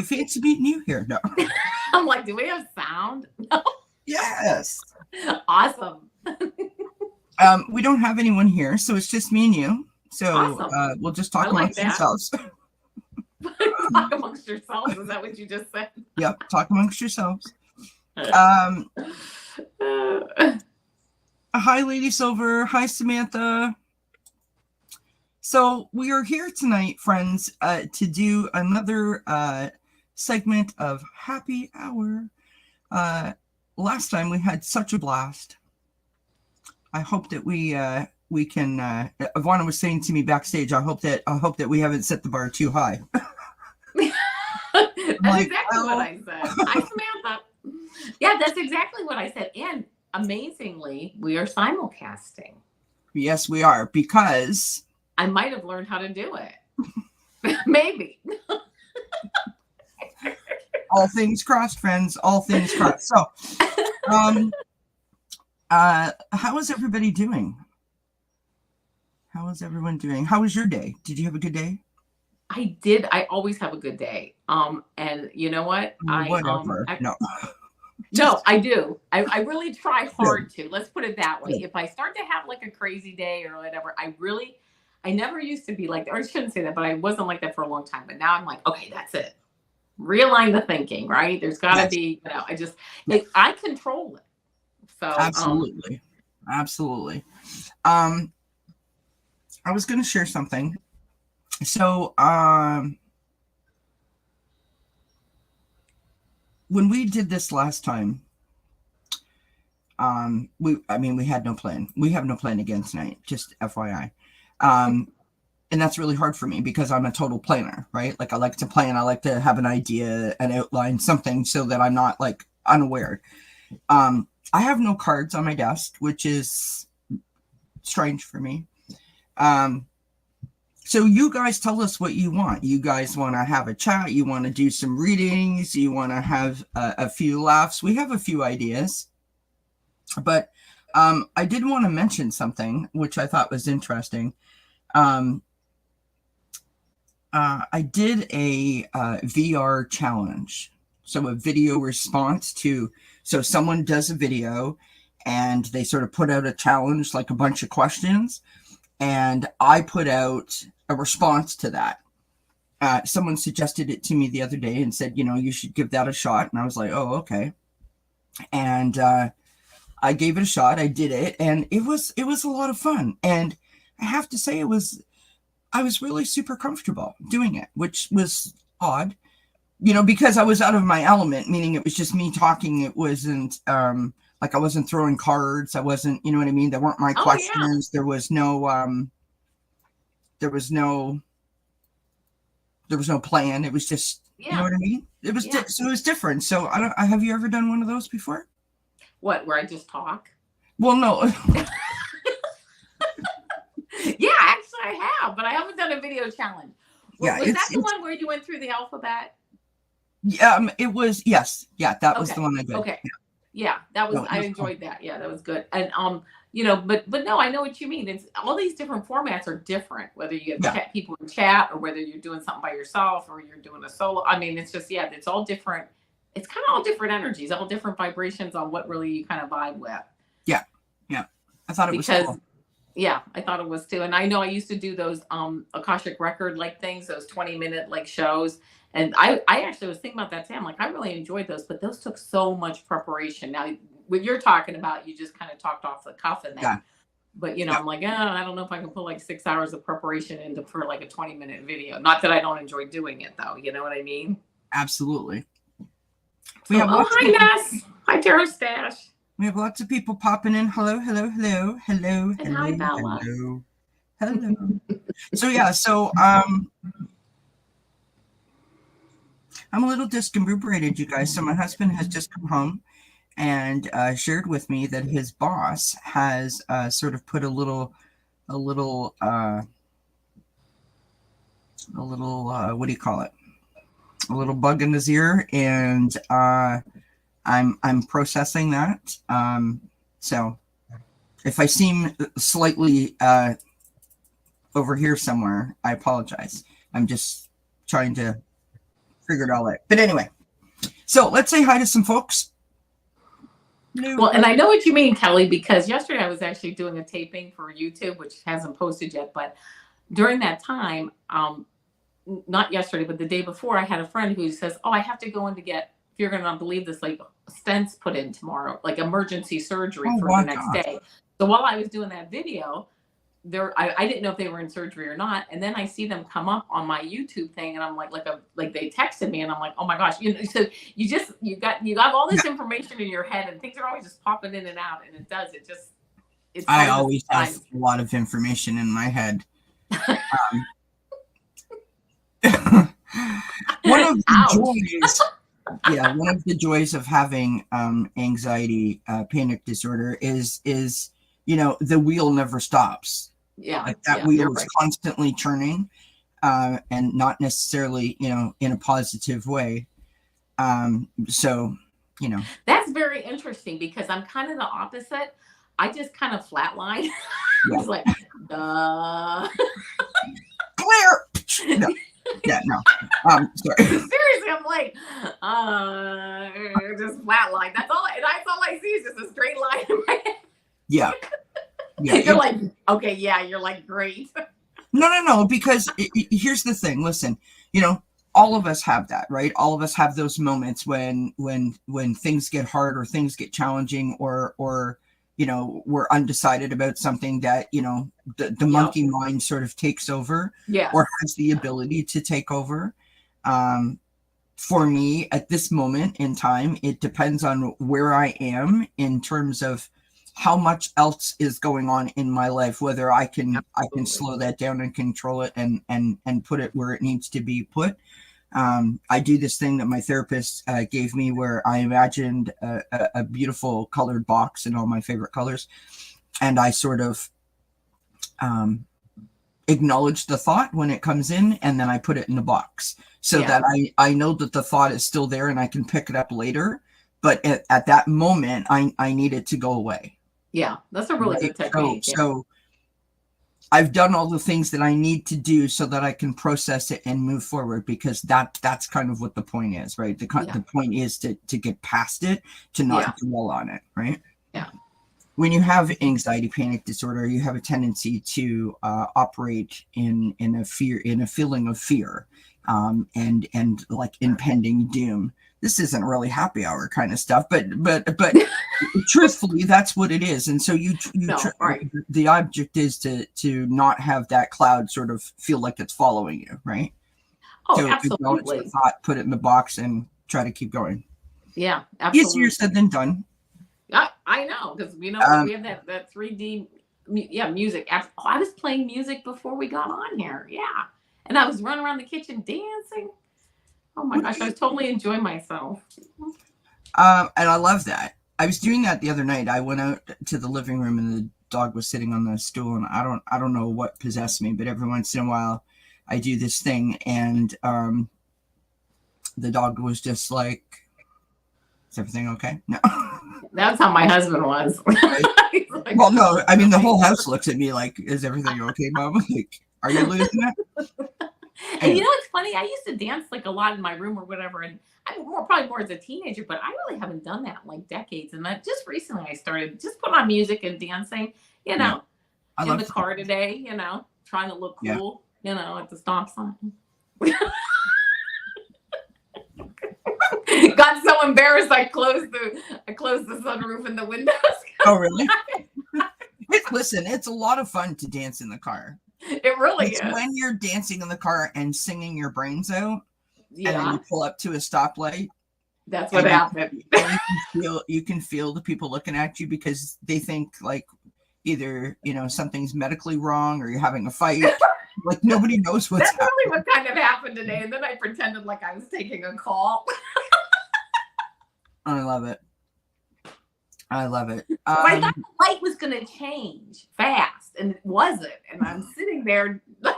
you fancy meeting you here? No. I'm like, do we have sound? No. Yes. Awesome. We don't have anyone here, so it's just me and you. So Awesome. we'll just I talk like amongst that. ourselves. Talk amongst yourselves. Is that what you just said? Yep, talk amongst yourselves. Hi, Lady Silver. Hi, Samantha. So we are here tonight, friends, to do another segment of Happy Hour. Last time we had such a blast. I hope that we can. Avana was saying to me backstage, I hope that we haven't set the bar too high. That's exactly what I said. Hi, Samantha. Yeah, that's exactly what I said. And amazingly, we are simulcasting. Yes, we are, because I might have learned how to do it. Maybe. All things crossed, friends. All things crossed. So, how is everybody doing? How is everyone doing? How was your day? Did you have a good day? I did. I always have a good day. And you know what? Whatever. No, I do. I really try hard to. Let's put it that way. If I start to have like a crazy day or whatever, I never used to be like, or I shouldn't say that, but I wasn't like that for a long time. But now I'm like, okay, that's it. Realign the thinking, right? There's got to be, I control it. So absolutely. I was going to share something. So, when we did this last time, we had no plan. We have no plan again tonight, just FYI. And that's really hard for me because I'm a total planner, right? Like I like to plan. I like to have an idea and outline something so that I'm not like unaware. I have no cards on my desk, which is strange for me. So you guys tell us what you want. You guys want to have a chat. You want to do some readings. You want to have a few laughs. We have a few ideas. But I did want to mention something, which I thought was interesting. I did a VR challenge. So a video response to, so someone does a video and they sort of put out a challenge, like a bunch of questions. And I put out a response to that. Someone suggested it to me the other day and said, you should give that a shot. And I was like, oh, okay. And I gave it a shot. I did it. And it was a lot of fun. And I have to say I was really super comfortable doing it, which was odd, because I was out of my element, meaning it was just me talking. It wasn't like I wasn't throwing cards. I wasn't, you know what I mean? There weren't my questions. Yeah. There was no plan. It was just, you know what I mean? It was, so it was different. So have you ever done one of those before? What, where I just talk? Well, no. Yeah, actually I have, but I haven't done a video challenge. Was that the one where you went through the alphabet? Yeah, it was, yes. Yeah, that was the one I did. Okay. Yeah, that was, I enjoyed that. Yeah, that was good. And, but no, I know what you mean. It's all these different formats are different, whether you get people in chat or whether you're doing something by yourself or you're doing a solo. I mean, it's just, it's all different. It's kind of all different energies, all different vibrations on what really you kind of vibe with. Yeah. Yeah. I thought it was cool. Yeah, I thought it was too. And I know I used to do those Akashic record like things, those 20-minute like shows. And I actually was thinking about that today. I'm like, I really enjoyed those, but those took so much preparation. Now, what you're talking about, you just kind of talked off the cuff in that. Yeah. But, I'm like, I don't know if I can put like 6 hours of preparation into for like a 20-minute video. Not that I don't enjoy doing it, though. You know what I mean? Absolutely. Hi, Ness. Hi, Tarot Stash. We have lots of people popping in. Hello. And hi, Bella. Hello. So I'm a little discombobulated, you guys. So my husband has just come home and shared with me that his boss has sort of put a little what do you call it? A little bug in his ear, and I'm processing that. So if I seem slightly over here somewhere, I apologize. I'm just trying to figure it all out. But anyway, so let's say hi to some folks. Well, and I know what you mean, Kelly, because yesterday I was actually doing a taping for YouTube, which hasn't posted yet. But during that time, not yesterday, but the day before, I had a friend who says, "Oh, I have to go in to get, if you're going to believe this, like stents put in tomorrow, like emergency surgery for the next day." So while I was doing that video, I didn't know if they were in surgery or not, and then I see them come up on my YouTube thing, and I'm like they texted me, and I'm like, oh my gosh, so you got all this information in your head, and things are always just popping in and out, and it's I always have a lot of information in my head. One of the joys of having anxiety, panic disorder is the wheel never stops. Yeah, like that wheel is constantly churning, and not necessarily in a positive way. So that's very interesting, because I'm kind of the opposite. I just kind of flatline. I was like, duh. Clear. No. Yeah, no. Sorry. Seriously, I'm like, just flatline. That's all I see is just a straight line in my head. Yeah. You're like, okay, yeah, you're like, great. No, because here's the thing. Listen, all of us have that, right? All of us have those moments when things get hard or things get challenging, or we're undecided about something that the monkey mind sort of takes over, or has the ability to take over. For me, at this moment in time, it depends on where I am in terms of how much else is going on in my life, whether I can slow that down and control it and put it where it needs to be put. I do this thing that my therapist gave me, where I imagined a beautiful colored box in all my favorite colors, and I sort of acknowledge the thought when it comes in, and then I put it in the box so that I know that the thought is still there and I can pick it up later. But at that moment, I need it to go away. Yeah, that's a really good technique. So I've done all the things that I need to do so that I can process it and move forward, because that's kind of what the point is, right? The point is to get past it, to not dwell on it, right? Yeah. When you have anxiety, panic disorder, you have a tendency to operate in a feeling of fear, and like impending doom. This isn't really happy hour kind of stuff, but truthfully, that's what it is. And so the object is to not have that cloud sort of feel like it's following you, right? Oh, so absolutely. The thought, put it in the box, and try to keep going. Yeah, absolutely. Easier said than done. I know, because we have that 3D music. I was playing music before we got on here. Yeah, and I was running around the kitchen dancing. Oh my gosh, I was totally enjoying myself. And I love that. I was doing that the other night. I went out to the living room, and the dog was sitting on the stool, and I don't know what possessed me, but every once in a while I do this thing, and the dog was just like, "Is everything okay?" No. That's how my husband was. Like, well, no, I mean, the whole house looks at me like, "Is everything okay, Mom? Like, are you losing it?" And it's funny, I used to dance like a lot in my room or whatever, and I'm probably more as a teenager, but I really haven't done that in like decades. And just recently I started just put on music and dancing, in the car today, trying to look cool, at the stop sign. Got so embarrassed I closed the sunroof and the windows. Oh, really? Listen, it's a lot of fun to dance in the car. It really is. When you're dancing in the car and singing your brains out, and then you pull up to a stoplight. That's what happened. You can feel the people looking at you, because they think like either something's medically wrong or you're having a fight. Like nobody knows what's happening. That's really what kind of happened today. And then I pretended like I was taking a call. I love it. I thought the light was going to change fast, and it wasn't. And I'm sitting there like,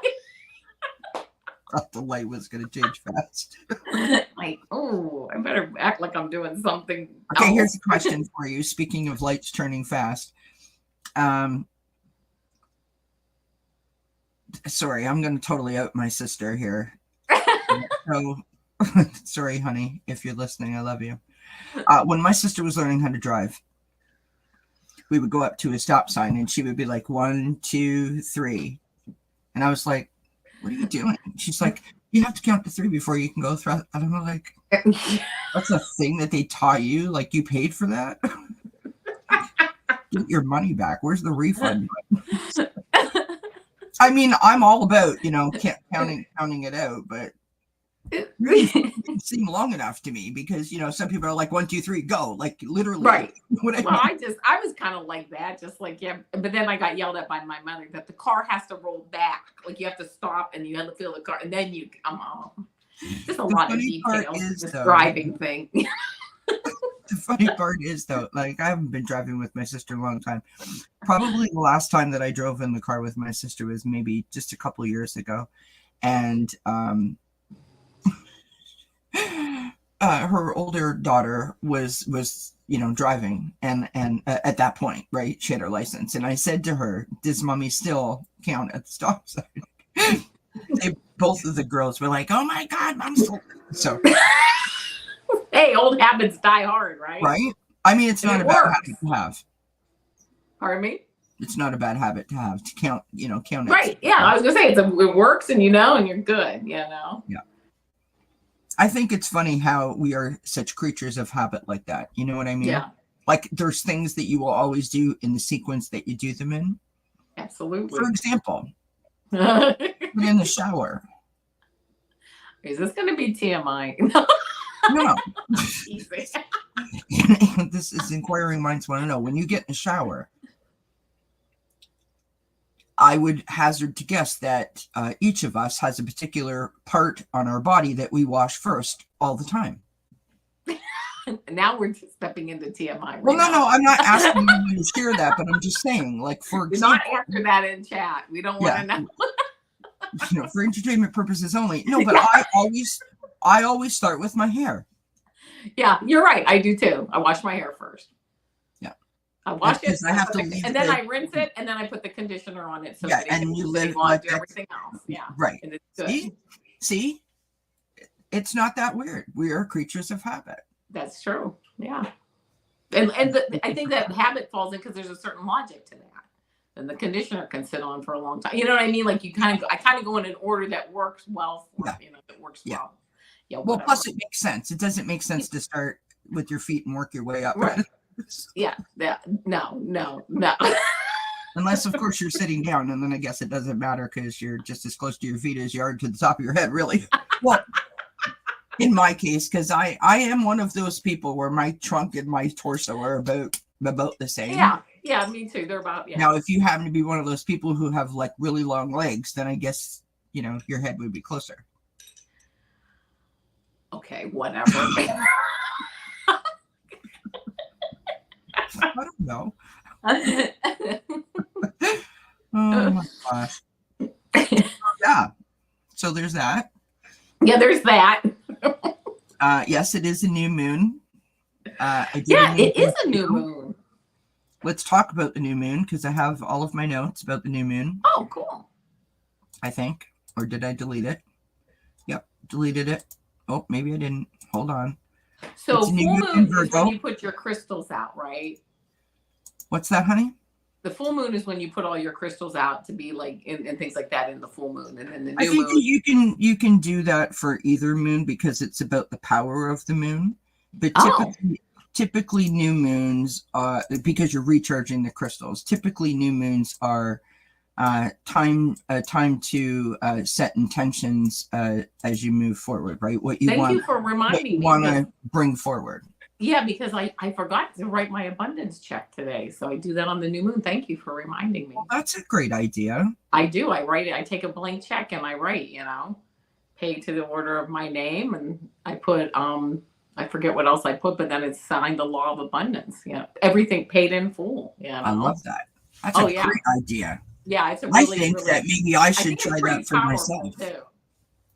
thought the light was going to change fast. Like, oh, I better act like I'm doing something. Okay, here's a question for you. Speaking of lights turning fast, sorry, I'm going to totally out my sister here. So Sorry, honey, if you're listening, I love you. When my sister was learning how to drive, we would go up to a stop sign and she would be like, 1, 2, 3. And I was like, what are you doing? She's like, you have to count to 3 before you can go through. I don't know, like, that's a thing that they taught you? Like, you paid for that? Get your money back. Where's the refund? I mean, I'm all about, counting it out, but it didn't seem long enough to me because, some people are like 1, 2, 3, go, like literally. Right. What Well, I was kind of like that, just like, yeah. But then I got yelled at by my mother that the car has to roll back. Like you have to stop and you have to feel the car and then you come on. Just a lot of details. This driving thing. The funny part is, though, like I haven't been driving with my sister in a long time. Probably the last time that I drove in the car with my sister was maybe just a couple years ago. And her older daughter was driving and at that point, right, she had her license. And I said to her, does mommy still count at the stop sign? Both of the girls were like, oh my God, mom's so hey, old habits die hard, right? Right? I mean, it's not a bad habit to have. Pardon me? It's not a bad habit to have, to count, count it. Right. Yeah, I was going to say, it works and and you're good, Yeah. I think it's funny how we are such creatures of habit like that. You know what I mean? Yeah. Like there's things that you will always do in the sequence that you do them in. Absolutely. For example, in the shower. Is this going to be TMI? No. This is inquiring minds want to know. When you get in the shower, I would hazard to guess that each of us has a particular part on our body that we wash first all the time. Now we're stepping into TMI. Right well, no, I'm not asking you to share that, but I'm just saying, like, for example, not answer that in chat. We don't want to know. For entertainment purposes only. No, but I always start with my hair. Yeah, you're right. I do too. I wash my hair first. Yeah. I wash it, I have to leave and then I rinse it, and then I put the conditioner on it. So yeah, and you live like everything else. Yeah. Right. And it's good. See? It's not that weird. We are creatures of habit. That's true. Yeah. And I think that habit falls in because there's a certain logic to that. And the conditioner can sit on for a long time. You know what I mean? Like I kind of go in an order that works well for that works well. Yeah. Well, plus it makes sense. It doesn't make sense to start with your feet and work your way up. Right. Yeah. No. Unless, of course, you're sitting down, and then I guess it doesn't matter because you're just as close to your feet as you are to the top of your head, really. Well, in my case, because I am one of those people where my trunk and my torso are about the same. Yeah, me too. They're about, Now, if you happen to be one of those people who have like really long legs, then I guess, your head would be closer. Okay, whatever. I don't know. Oh my gosh. Yeah. So there's that. Yeah, there's that. Yes, it is a new moon. It is a new moon. Let's talk about the new moon because I have all of my notes about the new moon. Oh, cool. I think. Or did I delete it? Yep, deleted it. Oh, maybe I didn't. Hold on. So full moon is when you put your crystals out, right? What's that, honey? The full moon is when you put all your crystals out to be like and things like that in the full moon, and then the new I think moon. you can do that for either moon because it's about the power of the moon. But typically new moons, because you're recharging the crystals. Typically new moons are time to set intentions as you move forward, right? What you Thank you for reminding me. Want to bring forward. Yeah, because I forgot to write my abundance check today. So I do that on the new moon. Thank you for reminding me. Well, that's a great idea. I do. I write it. I take a blank check and I write, paid to the order of my name. And I put, I forget what else I put, but then it's signed the law of abundance. Everything paid in full. I love that. That's a great idea. Yeah, it's a really, I think that maybe I should try that for myself. Too.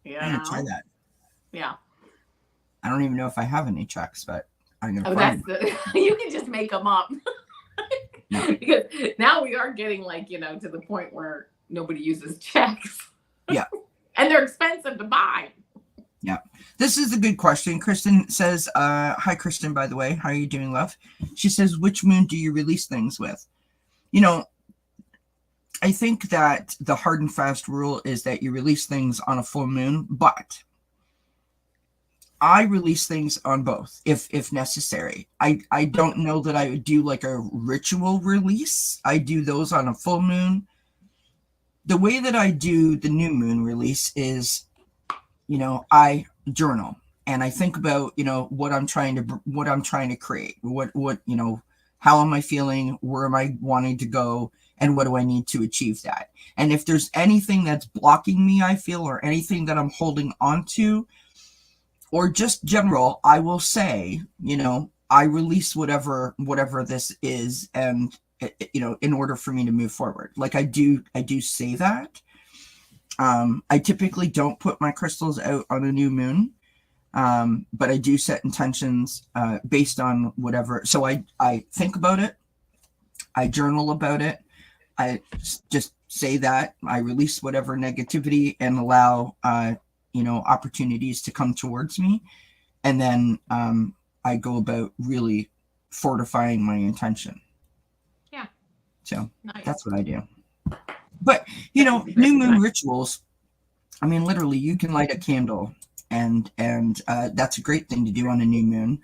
Yeah. I'm going to try that. Yeah. I don't even know if I have any checks, but I'm going to find them. You can just make them up. No. Because now we are getting to the point where nobody uses checks. Yeah. And they're expensive to buy. Yeah. This is a good question. Kristen says, hi, Kristen, by the way. How are you doing, love? She says, which moon do you release things with? You know, I think that the hard and fast rule is that you release things on a full moon, but I release things on both if necessary. I don't know that I would do like a ritual release. I do those on a full moon. The way that I do the new moon release is, I journal and I think about, what I'm trying to create. How am I feeling? Where am I wanting to go? And what do I need to achieve that? And if there's anything that's blocking me, I feel, or anything that I'm holding on to, or just general, I will say, I release whatever this is, and in order for me to move forward. Like I do say that. I typically don't put my crystals out on a new moon, but I do set intentions based on whatever. So I think about it, I journal about it, I just say that I release whatever negativity and allow opportunities to come towards me, and then I go about really fortifying my intention. Yeah. So nice. That's what I do. But new moon rituals, I mean, literally, you can light a candle, and that's a great thing to do on a new moon,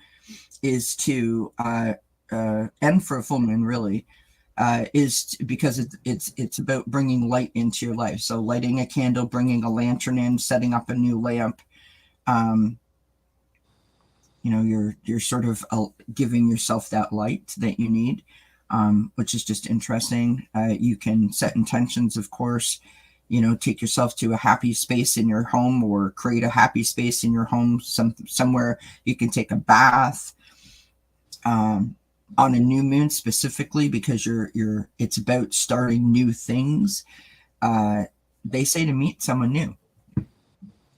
is to and for a full moon, really, because it's about bringing light into your life. So lighting a candle, bringing a lantern in, setting up a new lamp. You're sort of giving yourself that light that you need, which is just interesting. You can set intentions, of course. Take yourself to a happy space in your home, or create a happy space in your home. Somewhere you can take a bath. On a new moon specifically, because it's about starting new things. They say to meet someone new,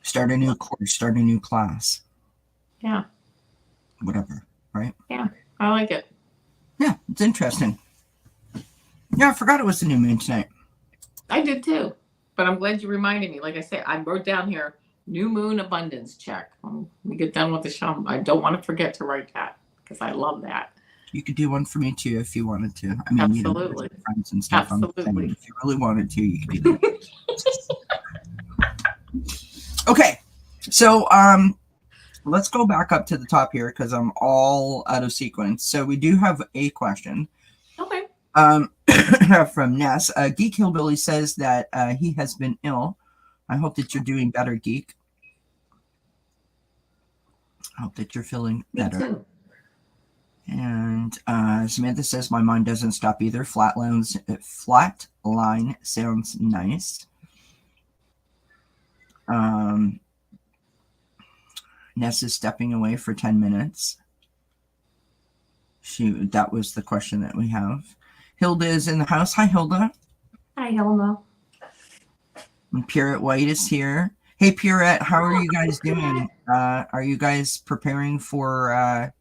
start a new course, start a new class. Yeah. Whatever, right? Yeah, I like it. Yeah, it's interesting. Yeah, I forgot it was the new moon tonight. I did too, but I'm glad you reminded me. Like I said, I wrote down here, new moon abundance check. When we get done with the show, I don't want to forget to write that, because I love that. You could do one for me too if you wanted to. I mean, absolutely, friends and stuff. Absolutely. If you really wanted to, you could do that. Okay, so let's go back up to the top here, because I'm all out of sequence. So we do have a question. Okay. From Ness. Geek Hillbilly says that he has been ill. I hope that you're doing better, Geek. I hope that you're feeling better. Me too. And Samantha says, my mind doesn't stop either. Flatline sounds nice. Ness is stepping away for 10 minutes. That was the question that we have. Hilda is in the house. Hi, Hilda. Hi, Hilda. And Pierrette White is here. Hey, Pierrette, how are you guys doing? Are you guys preparing for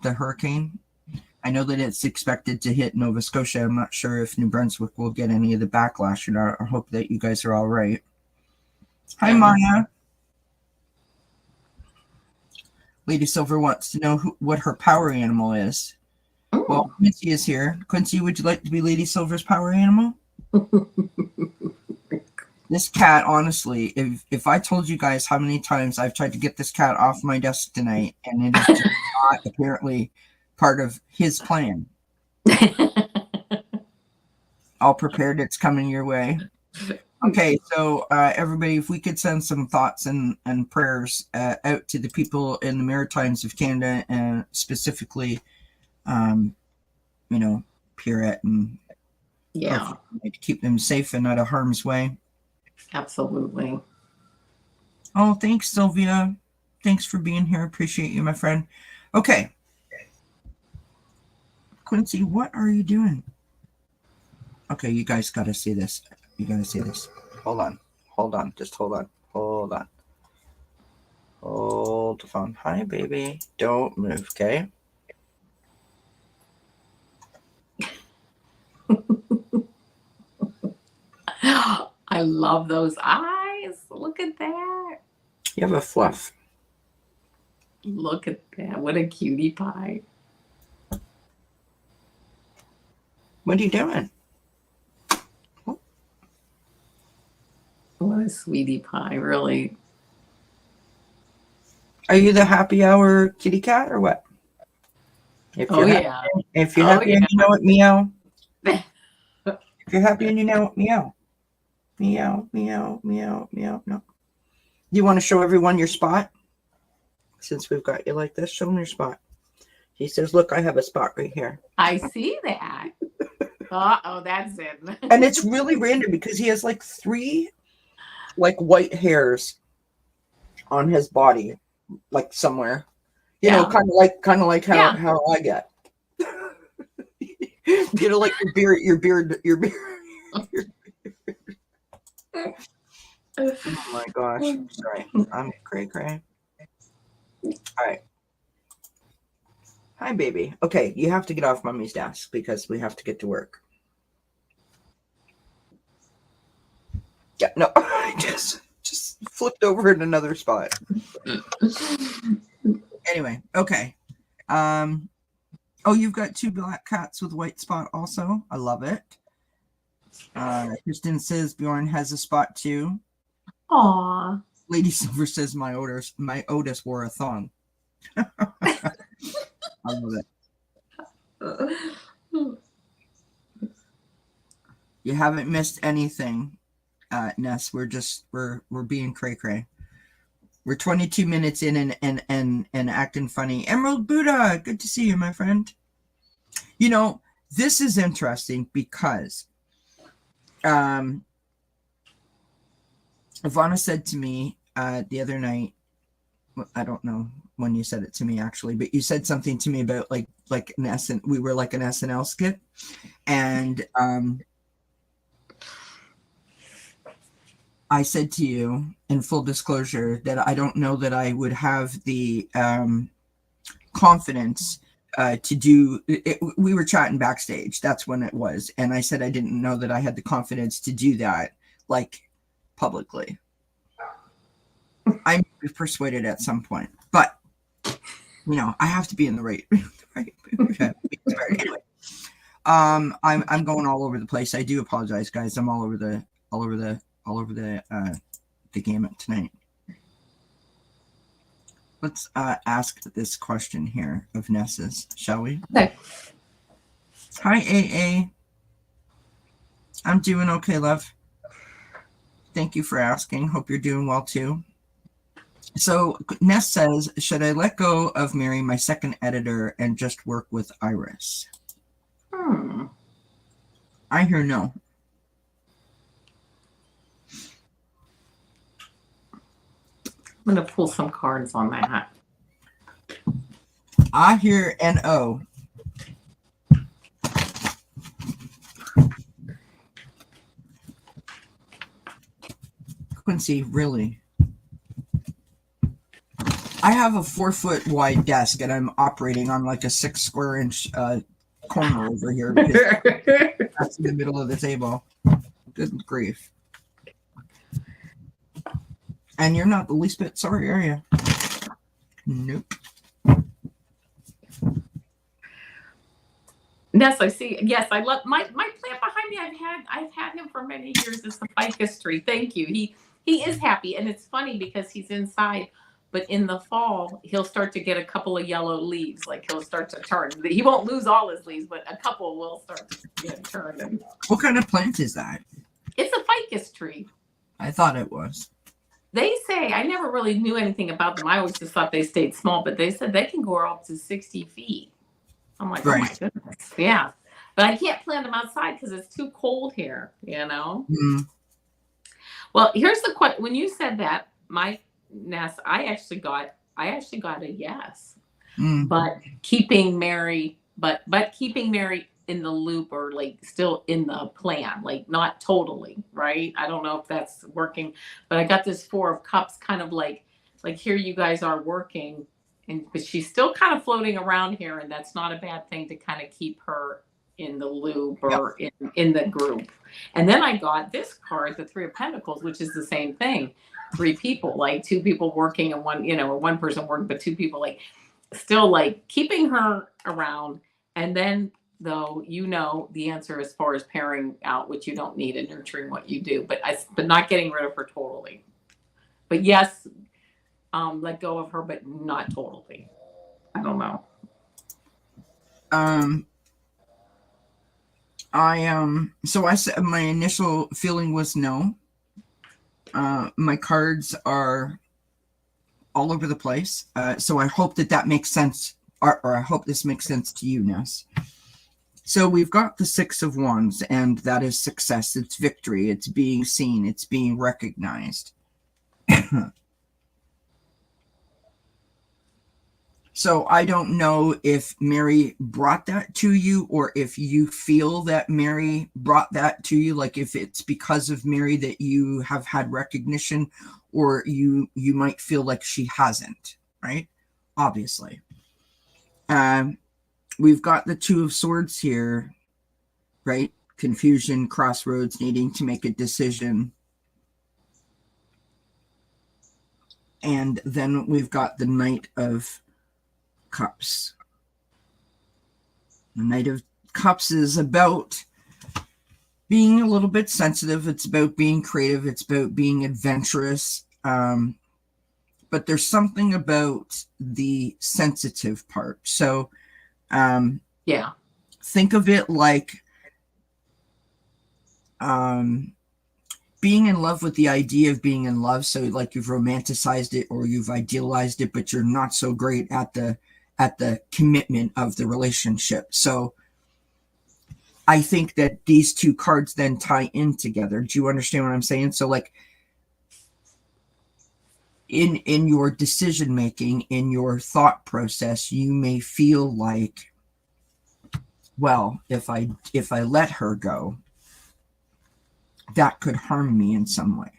the hurricane? I know that it's expected to hit Nova Scotia. I'm not sure if New Brunswick will get any of the backlash or not. I hope that you guys are all right. Hi, Maya. Lady Silver wants to know what her power animal is. Ooh. Well, Quincy is here. Quincy, would you like to be Lady Silver's power animal? This cat, honestly, if I told you guys how many times I've tried to get this cat off my desk tonight, and it is just not apparently part of his plan. All prepared, it's coming your way. Okay, so everybody, if we could send some thoughts and prayers out to the people in the Maritimes of Canada, and specifically, Pierrette, and to keep them safe and out of harm's way. Absolutely. Oh, thanks, Sylvia. Thanks for being here. Appreciate you, my friend. Okay. Quincy, what are you doing? Okay, you guys got to see this. You got to see this. Hold on. Just hold on. Hold the phone. Hi, baby. Don't move, okay? I love those eyes. guys, look at that. You have a fluff. Look at that. What a cutie pie. What are you doing? What a sweetie pie, really. Are you the happy hour kitty cat or what? If Oh, you're yeah. If you're happy and you know it, meow. If you're happy and you know it, meow. Meow, meow, meow, meow. No. You want to show everyone your spot? Since we've got you like this, show them your spot. He says, look, I have a spot right here. I see that. Oh, that's it. And it's really random because he has like 3 like white hairs on his body, like somewhere. You know, kind of like how I get. You know, like your beard. Oh my gosh. Sorry. I'm cray. All right. Hi, baby. Okay, you have to get off mommy's desk because we have to get to work. Yeah, no, I just flipped over in another spot. Anyway, okay. Oh, you've got 2 black cats with white spot also. I love it. Kristen says Bjorn has a spot too. Aw. Lady Silver says my Otis wore a thong. I love it. You haven't missed anything, Ness. We're being cray. We're 22 minutes in and acting funny. Emerald Buddha, good to see you, my friend. You know, this is interesting because Avana said to me the other night, I don't know when you said it to me actually, but you said something to me about like an we were like an SNL skit, and I said to you in full disclosure that I don't know that I would have the confidence to do it. We were chatting backstage. That's when it was. And I said I didn't know that I had the confidence to do that, like, publicly. I'm persuaded at some point. But, you know, I have to be in the right anyway. I'm going all over the place. I do apologize, guys. I'm all over the gamut tonight. Let's ask this question here of Nessa's, shall we? Okay. Hi, AA. I'm doing okay, love. Thank you for asking. Hope you're doing well too. So Ness says, should I let go of Mary, my second editor, and just work with Iris? I hear no. I'm going to pull some cards on that. I hear NO. Quincy, really? I have a 4-foot wide desk and I'm operating on like a 6 square inch corner over here because that's in the middle of the table. Good grief. And you're not the least bit sorry, are you? Nope. Yes, I see. Yes, I love my plant behind me. I've had him for many years. It's the ficus tree. Thank you. He is happy, and it's funny because he's inside, but in the fall he'll start to get a couple of yellow leaves. Like he'll start to turn. He won't lose all his leaves, but a couple will start to get turned. What kind of plant is that? It's a ficus tree. I thought it was. They say, I never really knew anything about them. I always just thought they stayed small, but they said they can grow up to 60 feet. I'm like, right. Oh my goodness. Yeah. But I can't plant them outside because it's too cold here, you know? Mm. Well, here's the question. When you said that, my Ness, I actually got a yes. Mm. But keeping Mary in the loop, or like still in the plan, like not totally, right? I don't know if that's working, but I got this 4 of Cups kind of like here you guys are working, but she's still kind of floating around here, and that's not a bad thing to kind of keep her in the loop Yep. or in the group. And then I got this card, the Three of Pentacles, which is the same thing. Three people, like two people working and one, or one person working, but two people, like still like keeping her around. And then though, the answer as far as pairing out what you don't need and nurturing what you do, but not getting rid of her totally. But yes, let go of her, but not totally. I don't know. So I said my initial feeling was no. My cards are all over the place. So I hope that makes sense, or I hope this makes sense to you, Ness. So we've got the Six of Wands, and that is success. It's victory. It's being seen. It's being recognized. So I don't know if Mary brought that to you, or if you feel that Mary brought that to you, like if it's because of Mary that you have had recognition, or you might feel like she hasn't, right? Obviously. We've got the Two of Swords here, right? Confusion, crossroads, needing to make a decision. And then we've got the Knight of Cups. The Knight of Cups is about being a little bit sensitive. It's about being creative. It's about being adventurous. But there's something about the sensitive part. So, yeah, think of it like being in love with the idea of being in love. So like you've romanticized it or you've idealized it, but you're not so great at the commitment of the relationship. So I think that these two cards then tie in together. Do you understand what I'm saying? So like in your decision making, in your thought process, you may feel like, well, if I let her go, that could harm me in some way.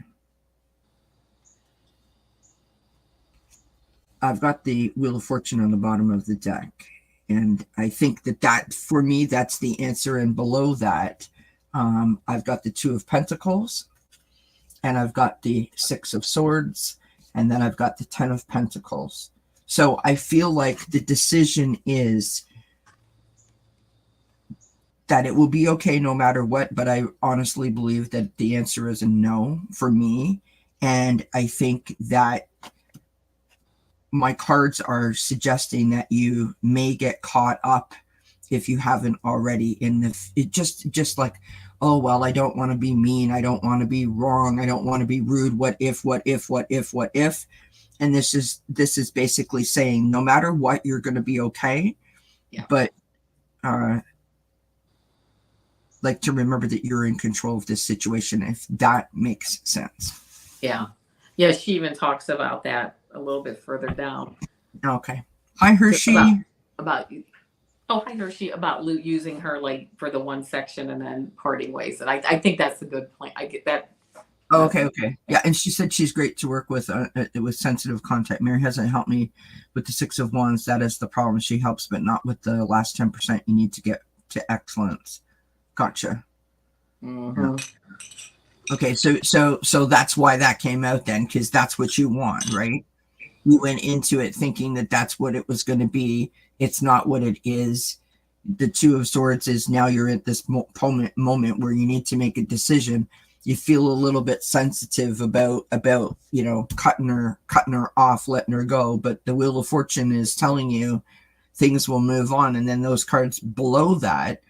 I've got the Wheel of Fortune on the bottom of the deck. And I think that for me, that's the answer. And below that, I've got the Two of Pentacles, and I've got the Six of Swords, and then I've got the Ten of Pentacles. So I feel like the decision is that it will be okay no matter what, but I honestly believe that the answer is a no for me. And I think that my cards are suggesting that you may get caught up, if you haven't already, in it just like, oh, well, I don't want to be mean. I don't want to be wrong. I don't want to be rude. What if? And this is basically saying no matter what, you're going to be okay. Yeah. But like to remember that you're in control of this situation, if that makes sense. Yeah. Yeah. She even talks about that a little bit further down. Okay. Hi, Hershey. Hi, Hershey, about using her like for the one section and then parting ways. And I think that's a good point. I get that. Oh, okay. Yeah, and she said she's great to work with sensitive contact. Mary hasn't helped me with the Six of Wands. That is the problem. She helps, but not with the last 10% you need to get to excellence. Gotcha. Mm-hmm. Okay, so that's why that came out then, because that's what you want, right? You went into it thinking that that's what it was going to be. It's not what it is. The Two of Swords is now you're at this moment where you need to make a decision. You feel a little bit sensitive about cutting her off, letting her go. But the Wheel of Fortune is telling you things will move on. And then those cards below that,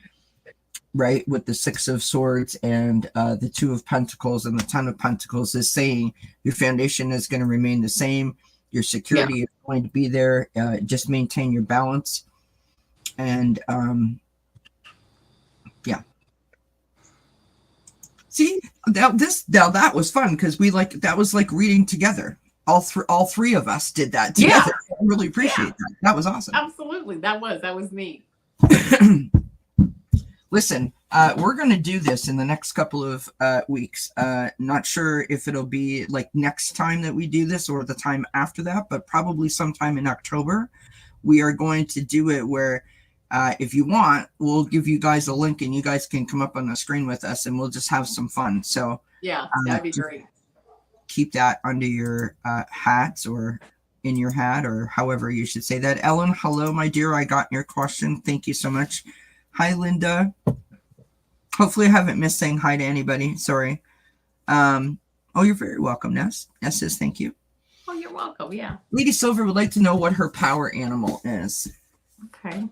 right, with the Six of Swords and the Two of Pentacles and the Ten of Pentacles, is saying your foundation is going to remain the same. Your security is going to be there. Just maintain your balance. And yeah. See, that was fun because that was like reading together. All three of us did that together. Yeah. I really appreciate that. That was awesome. Absolutely. That was neat. Listen, we're going to do this in the next couple of weeks. Not sure if it'll be like next time that we do this or the time after that, but probably sometime in October. We are going to do it where If you want, we'll give you guys a link and you guys can come up on the screen with us and we'll just have some fun. So Yeah, that'd be great. Keep that under your hats or in your hat or however you should say that. Ellen, hello, my dear. I got your question. Thank you so much. Hi, Linda. Hopefully I haven't missed saying hi to anybody. Sorry. Oh, you're very welcome, Ness. Ness says thank you. Oh, you're welcome. Yeah. Lady Silver would like to know what her power animal is. Okay.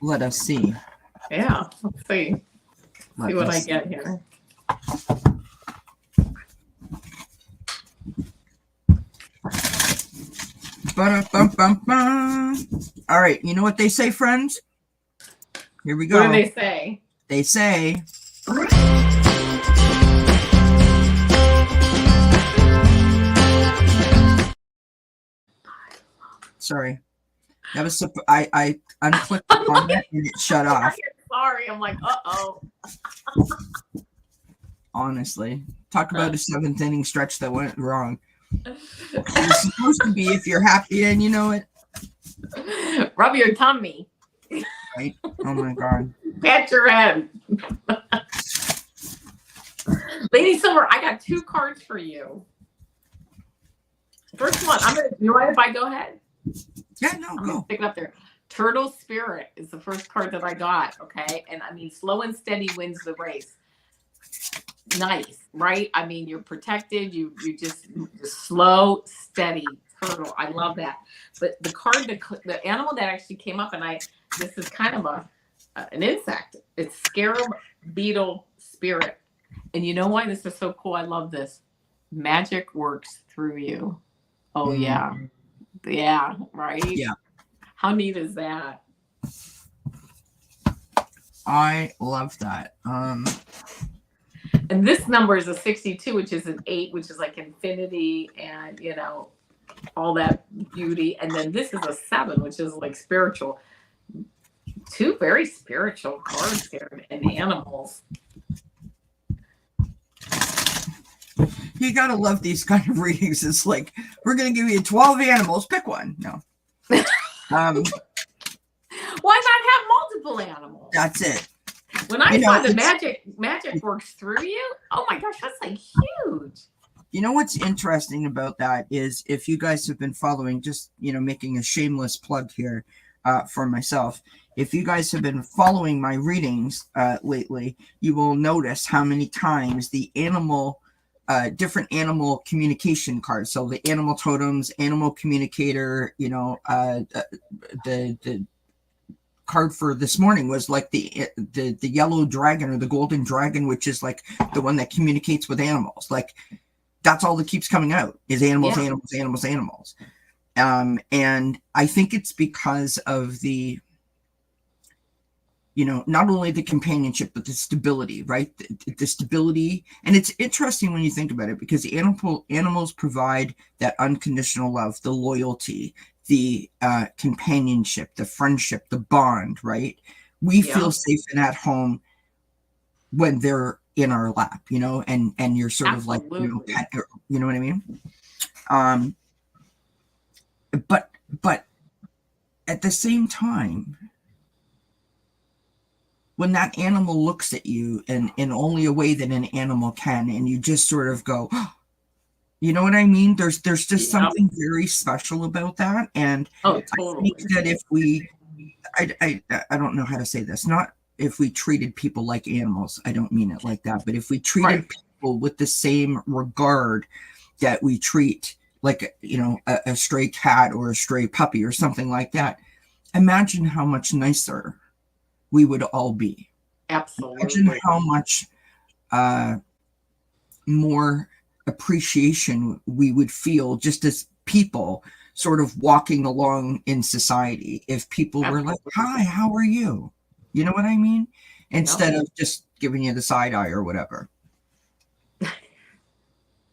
Let us see. Yeah. Let's see. See what I get here. All right. You know what they say, friends? Here we go. What do they say? They say. Sorry. That was I unclicked on it and it shut off. Sorry, I'm like, uh-oh. Honestly, talk about a seventh inning stretch that went wrong. It's supposed to be if you're happy and you know it. Rub your tummy. Right? Oh my God. Pat your head. Lady Silver, I got 2 cards for you. First one, you mind if I go ahead? Yeah, no, I'm go. pick it up there. Turtle Spirit is the first card that I got. Okay. And I mean, slow and steady wins the race. Nice, right? I mean, you're protected. You just slow, steady turtle. I love that. But the card, the animal that actually came up, and this is kind of an insect. It's Scarab Beetle Spirit. And you know why this is so cool? I love this. Magic works through you. Oh yeah. Yeah, right? Yeah. How neat is that? I love that. And this number is a 62, which is an 8, which is like infinity and, you know, all that beauty. And then this is a 7, which is like spiritual. 2 very spiritual cards here and animals. You gotta love these kind of readings. It's like, we're gonna give you 12 animals, pick one. No. Why not have multiple animals? That's it. When I saw the magic works through you, oh my gosh, that's like huge. You know what's interesting about that is if you guys have been following, just, you know, making a shameless plug here for myself. If you guys have been following my readings lately, you will notice how many times the different animal communication cards. So the animal totems, animal communicator, you know, the card for this morning was like the yellow dragon or the golden dragon, which is like the one that communicates with animals. Like that's all that keeps coming out is animals, Yeah. animals. And I think it's because of the, you know, not only the companionship, but the stability, right? The stability. And it's interesting when you think about it, because the animals provide that unconditional love, the loyalty, the companionship, the friendship, the bond, right? We feel safe and at home when they're in our lap, you know, and you're sort Absolutely. of like, you know what I mean? But at the same time, when that animal looks at you and in only a way that an animal can, and you just sort of go, oh, you know what I mean? There's just something very special about that. And totally. I think that if we, I don't know how to say this, not if we treated people like animals, I don't mean it like that, but if we treated people with the same regard that we treat like, you know, a stray cat or a stray puppy or something like that, imagine how much nicer we would all be. Absolutely. Imagine how much more appreciation we would feel just as people sort of walking along in society if people were like, hi, how are you? You know what I mean? Instead of just giving you the side eye or whatever.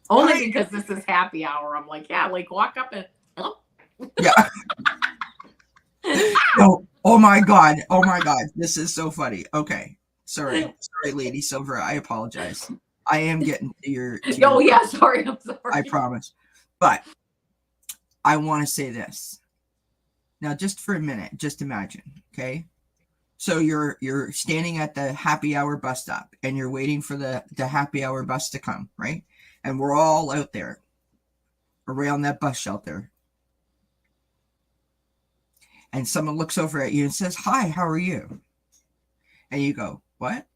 Only because this is happy hour. I'm like, yeah, like walk up and yeah. No, oh my god, this is so funny. Okay, sorry, Lady Silver, I apologize. I am getting to your sorry, I'm sorry. I promise. But I want to say this. Now, just for a minute, just imagine, okay? So you're standing at the happy hour bus stop and you're waiting for the happy hour bus to come, right? And we're all out there around that bus shelter. And someone looks over at you and says, "Hi, how are you?" And you go, "What?"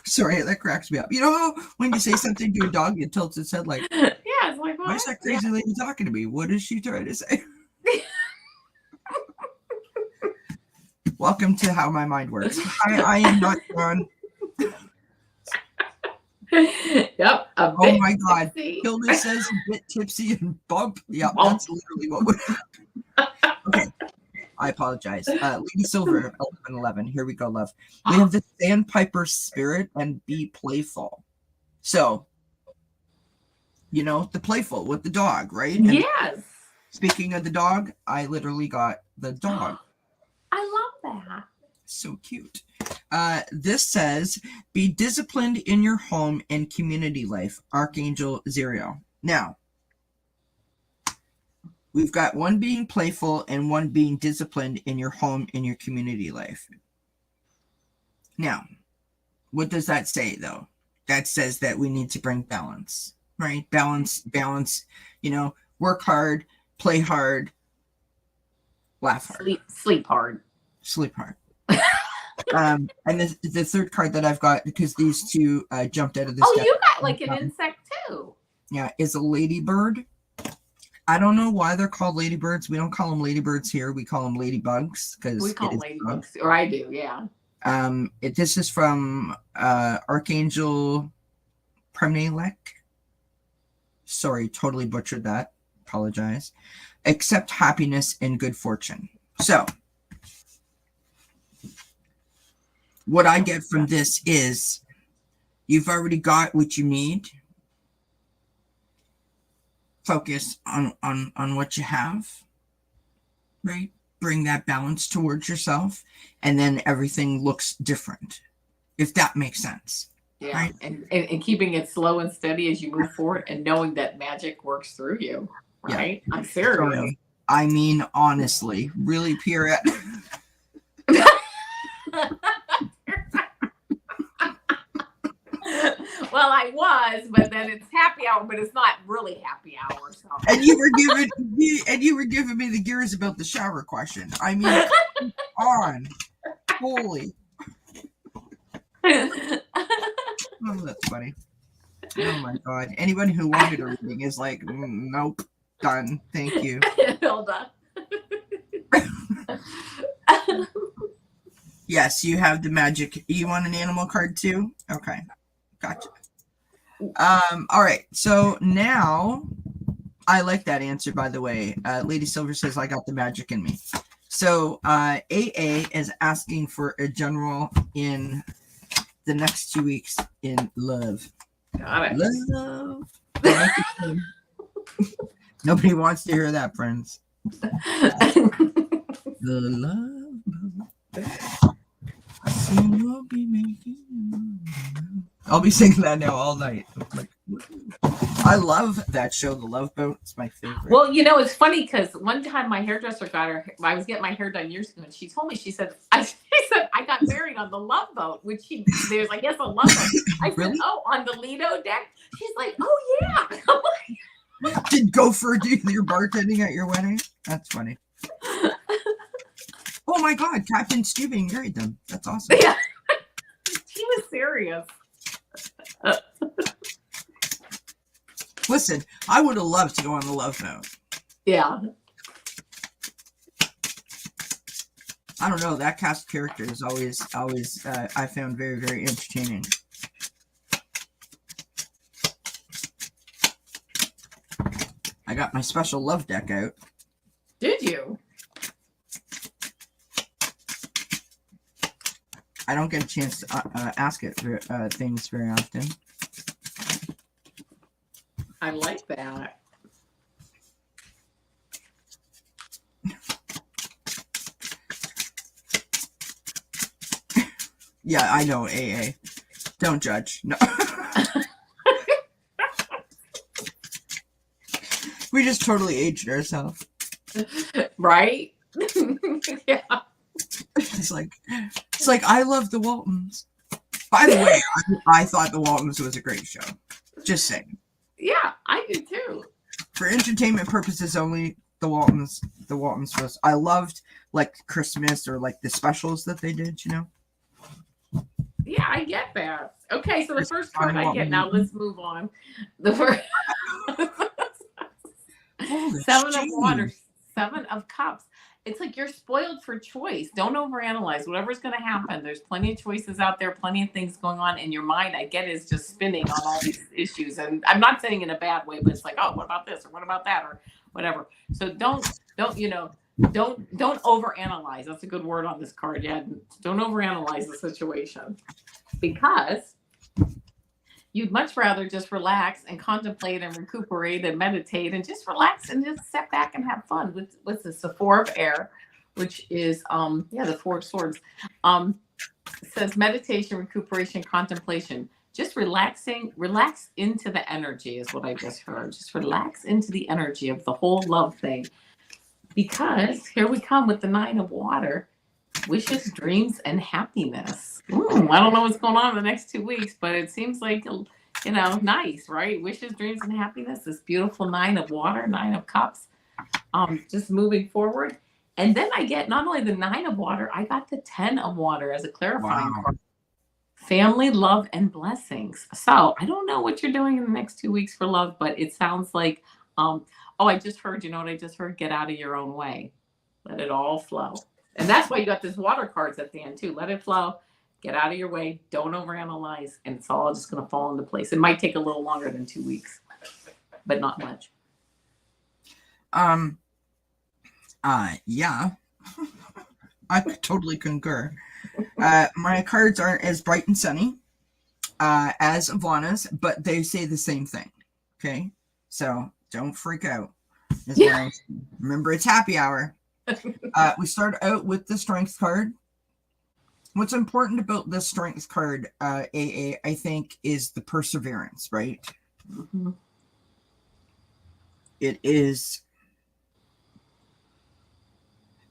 Sorry, that cracks me up. You know how when you say something to a dog, it tilts its head like, Yeah, it's like, "Why is what? that crazy lady talking to me? What is she trying to say?" Welcome to How My Mind Works. I am not John. Yep. Oh my God. Tipsy. Hilda says a bit tipsy and bump. Yeah, that's literally what would happen. Okay. I apologize. Lady Silver, 1111. Here we go, love. We have the Sandpiper Spirit and Be Playful. So, the playful with the dog, right? And Yes. speaking of the dog, I literally got the dog. I love that. So cute. This says, be disciplined in your home and community life. Archangel Zero. Now, we've got one being playful and one being disciplined in your home and your community life. Now, what does that say, though? That says that we need to bring balance, right? Balance, work hard, play hard, laugh hard. Sleep hard. Sleep hard. And the third card that I've got, because these two jumped out of this. Oh, you got like an insect too. Yeah, is a ladybird. I don't know why they're called ladybirds. We don't call them ladybirds here. We call them ladybugs because we call them ladybugs, or I do, yeah. This is from Archangel Premelech. Sorry, totally butchered that. Apologize. Accept happiness and good fortune. So, what I get from this is you've already got what you need. Focus on what you have, right? Bring that balance towards yourself, and then everything looks different, if that makes sense. Yeah, right? and keeping it slow and steady as you move forward, and knowing that magic works through you, right? Yeah. I'm serious. Sorry. I mean, honestly, really, Pierrette. Well, I was, but then it's happy hour, but it's not really happy hour. So. And you were giving me the gears about the shower question. I mean, come on, holy. Oh, that's funny. Oh my God! Anyone who wanted a reading is like, nope, done. Thank you. Hilda. Yes, you have the magic. You want an animal card too? Okay. Gotcha. All right. So now I like that answer, by the way. Lady Silver says, I got the magic in me. So AA is asking for a general in the next 2 weeks in love. Got it. Love. Nobody wants to hear that, friends. The love. We'll be making. I'll be singing that now all night. I love that show, The Love Boat. It's my favorite. Well, it's funny because one time my hairdresser I was getting my hair done years ago, and she told me, she said, I got married on the Love Boat, which there's, I guess, a love boat. I said, really? Oh, on the Lido deck? She's like, oh, yeah. Did Gopher do your bartending at your wedding? That's funny. Oh my God, Captain Stubing married them. That's awesome. Yeah. He was serious. Listen, I would have loved to go on the Love Boat. Yeah. I don't know. That cast of characters always I found very, very entertaining. I got my special love deck out. Did you? I don't get a chance to ask it things very often. I like that. Yeah, I know, AA. Don't judge. No. We just totally aged ourselves. Right? Yeah. It's like I love the Waltons. By the way, I thought the Waltons was a great show. Just saying. Yeah, I do too. For entertainment purposes only, the Waltons was. I loved like Christmas or like the specials that they did. You know. Yeah, I get that. Okay, so the first card I get Walton. now. Let's move on. The first Seven of Water, Seven of Cups. It's like you're spoiled for choice. Don't overanalyze. Whatever's going to happen, there's plenty of choices out there, plenty of things going on in your mind. I get is just spinning on all these issues, and I'm not saying in a bad way, but it's like, oh, what about this or what about that or whatever. So don't overanalyze. That's a good word on this card. Yeah, don't overanalyze the situation, because you'd much rather just relax and contemplate and recuperate and meditate and just relax and just sit back and have fun with this, the Four of Air, which is the Four of Swords. Says meditation, recuperation, contemplation. Just relax into the energy is what I just heard. Just relax into the energy of the whole love thing. Because here we come with the Nine of Water. Wishes, dreams, and happiness. I don't know what's going on in the next 2 weeks, but it seems like, nice, right? Wishes, dreams, and happiness. This beautiful Nine of Water, Nine of Cups. Just moving forward. And then I get not only the Nine of Water, I got the 10 of Water as a clarifying card. Family, love, and blessings. So I don't know what you're doing in the next 2 weeks for love, but it sounds like, I just heard, you know what I just heard? Get out of your own way. Let it all flow. And that's why you got this water cards at the end too. Let it flow. Get out of your way. Don't overanalyze. And it's all just going to fall into place. It might take a little longer than 2 weeks, but not much. Yeah. I totally concur. My cards aren't as bright and sunny as Avana's, but they say the same thing. Okay? So don't freak out. Remember, it's happy hour. We start out with the Strength card. What's important about the Strength card, AA, I think, is the perseverance, right? Mm-hmm. It is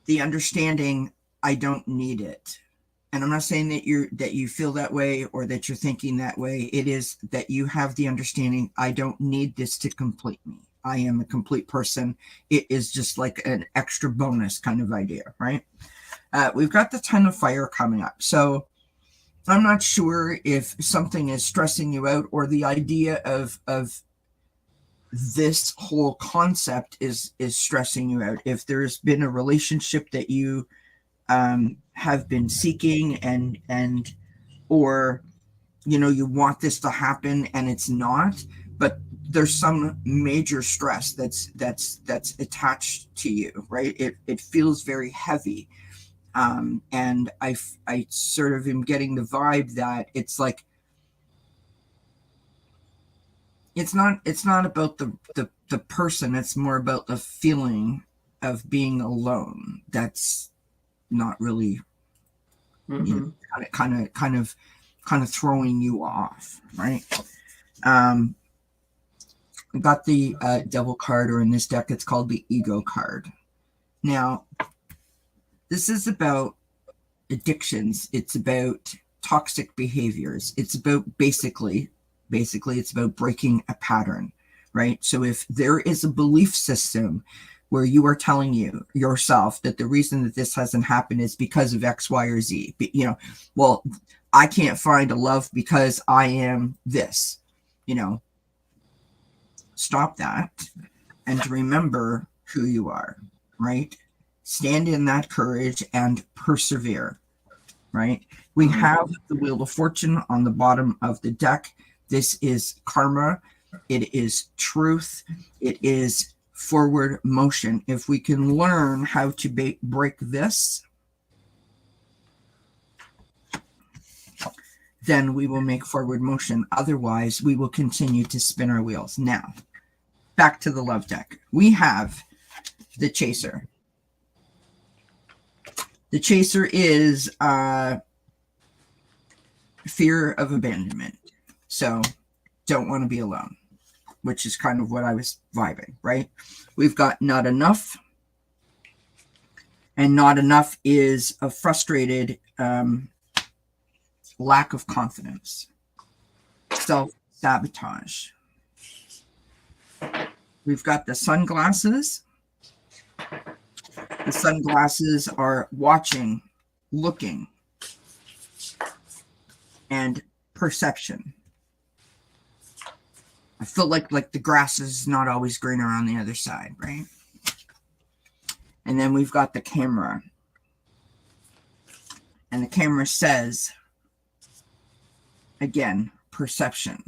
the understanding, I don't need it. And I'm not saying that you feel that way or that you're thinking that way. It is that you have the understanding, I don't need this to complete me. I am a complete person. It is just like an extra bonus kind of idea, right? We've got the 10 of Fire coming up. So I'm not sure if something is stressing you out or the idea of this whole concept is stressing you out. If there's been a relationship that you have been seeking and or you want this to happen and it's not, but there's some major stress that's attached to you, right? It feels very heavy, and I sort of am getting the vibe that it's like it's not about the person. It's more about the feeling of being alone. That's not really kind of throwing you off, right? Got the Devil card, or in this deck it's called the Ego card. Now this is about addictions. It's about toxic behaviors. It's about basically it's about breaking a pattern, right? So if there is a belief system where you are telling yourself that the reason that this hasn't happened is because of X, Y, or Z, well, I can't find a love because I am this, stop that and remember who you are, right? Stand in that courage and persevere, right? We have the Wheel of Fortune on the bottom of the deck. This is karma. It is truth. It is forward motion. If we can learn how to break this, then we will make forward motion. Otherwise, we will continue to spin our wheels. Now, back to the love deck. We have the Chaser. The Chaser is fear of abandonment. So, don't want to be alone. which is kind of what I was vibing, right? We've got not enough. And not enough is a frustrated lack of confidence, self-sabotage. We've got the sunglasses. The sunglasses are watching, looking, and perception. I feel like the grass is not always greener on the other side, right? And then we've got the camera. And the camera says, again, perception.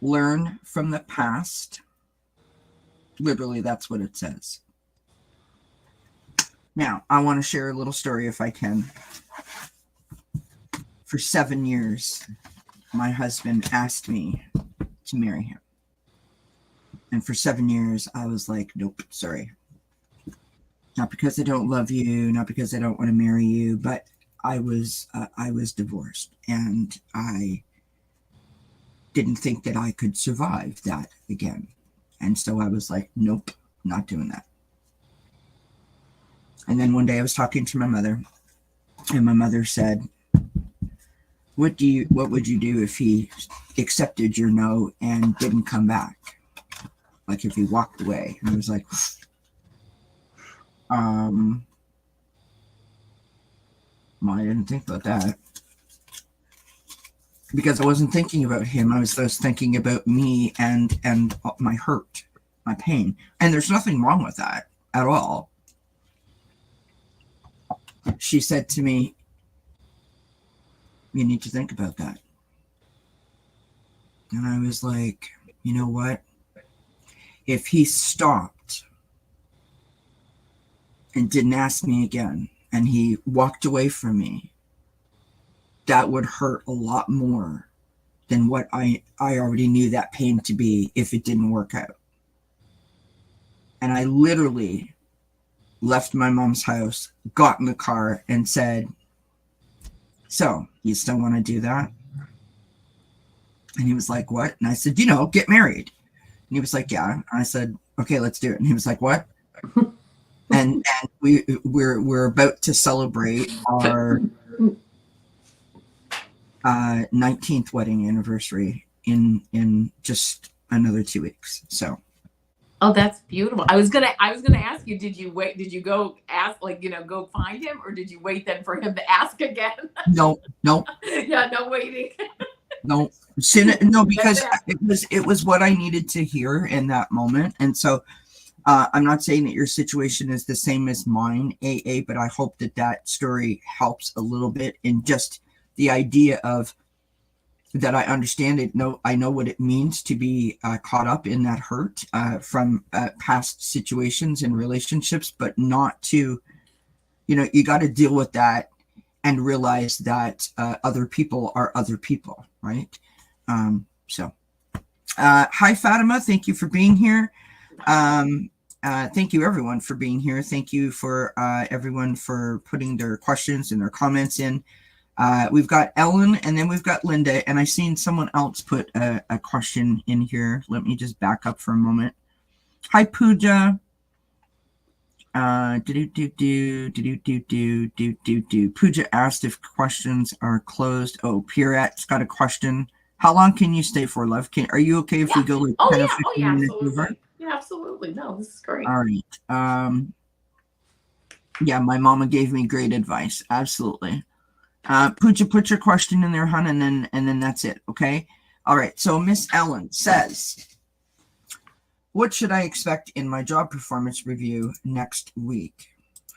Learn from the past. Literally, that's what it says. Now, I want to share a little story if I can. For 7 years, my husband asked me to marry him. And for 7 years, I was like, nope, sorry. Not because I don't love you, not because I don't want to marry you, but I was divorced, and I didn't think that I could survive that again. And so I was like, nope, not doing that. And then one day I was talking to my mother, and my mother said, what would you do if he accepted your no and didn't come back? Like if he walked away? And I was like, well, I didn't think about that, because I wasn't thinking about him. I was just thinking about me and my hurt, my pain. And there's nothing wrong with that at all. She said to me, you need to think about that. And I was like, you know what? If he stopped and didn't ask me again, and he walked away from me, that would hurt a lot more than what I already knew that pain to be if it didn't work out. And I literally left my mom's house, got in the car, and said, so, you still want to do that? And he was like, what? And I said, get married. And he was like, yeah. And I said, okay, let's do it. And he was like, what? and we're about to celebrate our 19th wedding anniversary in just another 2 weeks. So. Oh, that's beautiful. I was gonna ask you, did you wait? Did you go ask, go find him, or did you wait then for him to ask again? No. Yeah, no waiting. No, because it was what I needed to hear in that moment. And so I'm not saying that your situation is the same as mine, AA, but I hope that story helps a little bit in just the idea of that I understand it. No, I know what it means to be caught up in that hurt from past situations and relationships, but not to, you got to deal with that and realize that other people are other people, right? Hi, Fatima. Thank you for being here. Thank you, everyone, for being here. Thank you for everyone for putting their questions and their comments in. We've got Ellen, and then we've got Linda, and I've seen someone else put a question in here. Let me just back up for a moment. Hi, Pooja. Pooja asked if questions are closed. Oh, Pierrette's got a question. How long can you stay for, love? Are you okay if we go like 10 or 15 minutes over? Yeah, absolutely. No, this is great. All right. Yeah, my mama gave me great advice. Absolutely. Pooja, put your question in there, hon, and then that's it. Okay. All right. So Miss Ellen says, what should I expect in my job performance review next week?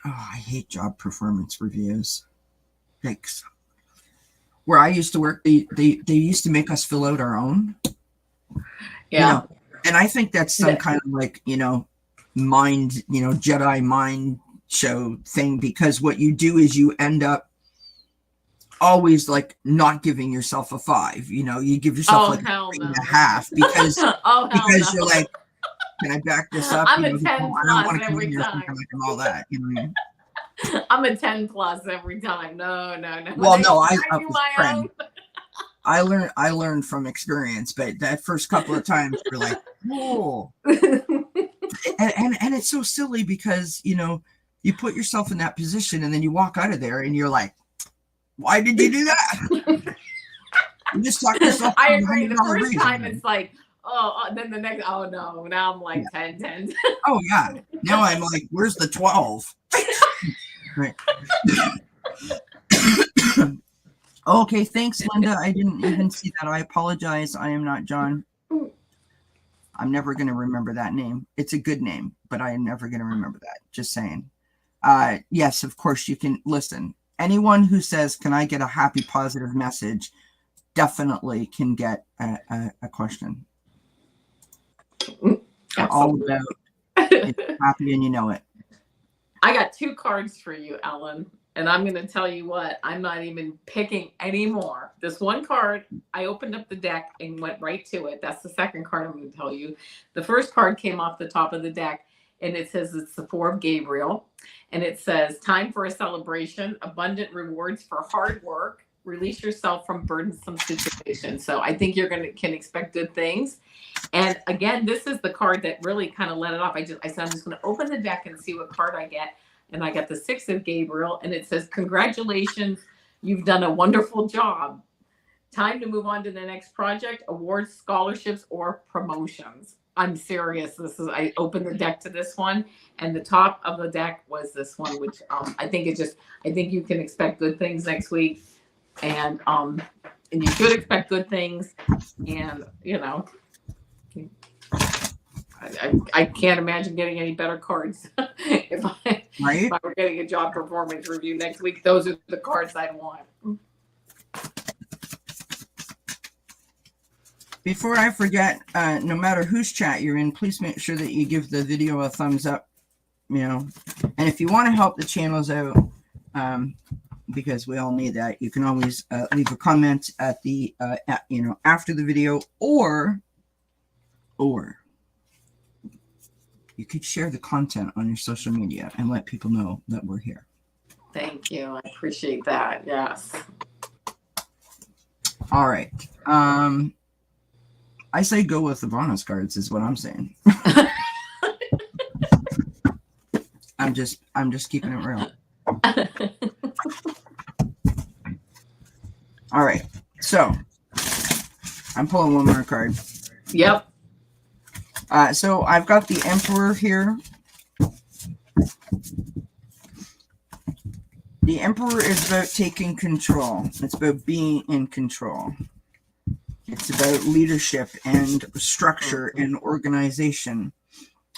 Oh, I hate job performance reviews. Thanks. Where I used to work, they used to make us fill out our own. Yeah. And I think that's some kind of like, mind, Jedi mind show thing, because what you do is you end up always like not giving yourself a 5. You give yourself like a 3.5 because because you're like, can I back this up? I'm a 10 plus every time. And all that, I'm a 10 plus every time. No. Well, no, I was my own. I learned from experience, but that first couple of times you're like, whoa. And it's so silly because, you put yourself in that position and then you walk out of there and you're like, why did you do that? You just talked yourself I into agree. The $100 first raise time again. it's like, then the next, oh no, now I'm like Yeah. 10. Oh yeah. Now I'm like, where's the 12? Right. Okay, thanks, Linda. I didn't even see that. I apologize. I am not John. I'm never going to remember that name. It's a good name, but I am never going to remember that. Just saying. Yes, of course you can listen. Anyone who says, "Can I get a happy, positive message?" definitely can get a question. All about it's happy and you know it. I got 2 cards for you, Ellen. And I'm going to tell you what, I'm not even picking anymore. This one card, I opened up the deck and went right to it. That's the second card I'm going to tell you. The first card came off the top of the deck, and it says it's the Four of Gabriel. And it says, time for a celebration, abundant rewards for hard work, release yourself from burdensome situations. So I think can expect good things. And again, this is the card that really kind of let it off. I said, I'm just going to open the deck and see what card I get. And I got the Six of Gabriel, and it says, congratulations, you've done a wonderful job. Time to move on to the next project, awards, scholarships, or promotions. I'm serious. I opened the deck to this one, and the top of the deck was this one, which I think you can expect good things next week. And you should expect good things. And, I can't imagine getting any better cards. If I were getting a job performance review next week, those are the cards I'd want. Before I forget, no matter whose chat you're in, please make sure that you give the video a thumbs up, and if you want to help the channels out, because we all need that, you can always leave a comment at the after the video, or you could share the content on your social media and let people know that we're here. Thank you. I appreciate that. Yes. All right. I say go with the Avana's cards is what I'm saying. I'm just keeping it real. All right. So I'm pulling one more card. Yep. So I've got the Emperor here. The Emperor is about taking control. It's about being in control. It's about leadership and structure and organization.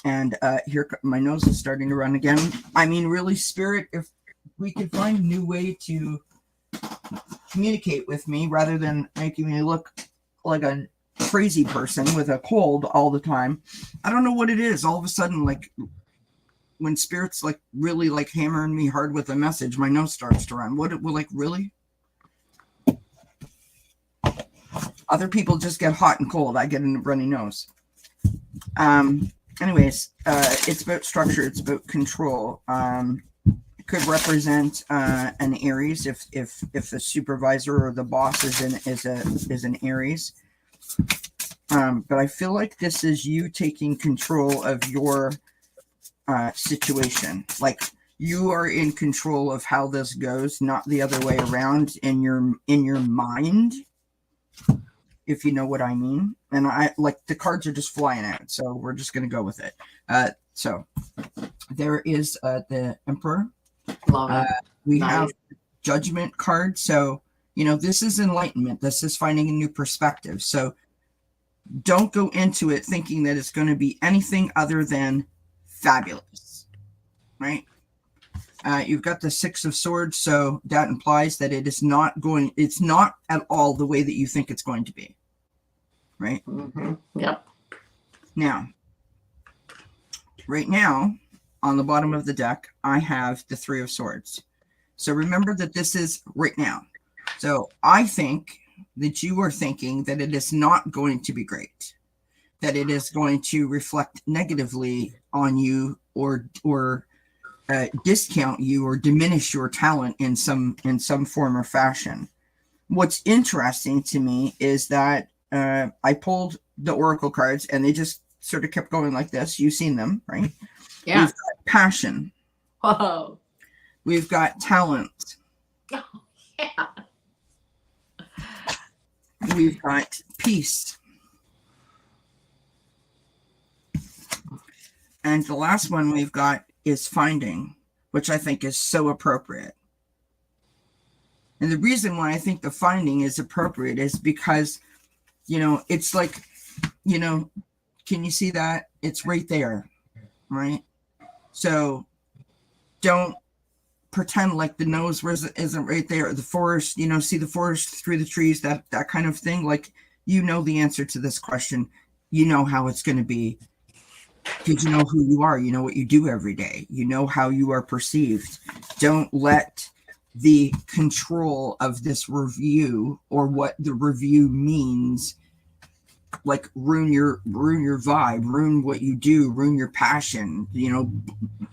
And here, my nose is starting to run again. I mean, really, Spirit, if we could find a new way to communicate with me rather than making me look like a crazy person with a cold all the time. I don't know what it is. All of a sudden, like when Spirit's like really like hammering me hard with a message, my nose starts to run. Really? Other people just get hot and cold. I get a runny nose. Anyways, it's about structure. It's about control. It could represent an Aries if the supervisor or the boss is an Aries. But I feel like this is you taking control of your situation. Like you are in control of how this goes, not the other way around in your mind, if you know what I mean. And I like the cards are just flying out, so we're just gonna go with it. So there is the Emperor. We have Judgment card. So this is enlightenment. This is finding a new perspective. So don't go into it thinking that it's going to be anything other than fabulous, right? You've got the Six of Swords, so that implies that it's not at all the way that you think it's going to be, right? Mm-hmm. Yep. Now, right now, on the bottom of the deck, I have the Three of Swords. So remember that this is right now. So I think that you are thinking that it is not going to be great, that it is going to reflect negatively on you or discount you or diminish your talent in some form or fashion. what's interesting to me is that I pulled the oracle cards and they just sort of kept going like this. You've seen them, right? Yeah. We've got passion. Whoa. We've got talent. Oh, yeah. We've got peace. And the last one we've got is finding, which I think is so appropriate. And the reason why I think the finding is appropriate is because, it's like, can you see that? It's right there, right? So don't pretend like the nose isn't right there. The forest, see the forest through the trees, that kind of thing. Like, the answer to this question, how it's going to be, because you know who you are, you know what you do every day, you know how you are perceived. Don't let the control of this review or what the review means like ruin your vibe, ruin what you do, ruin your passion,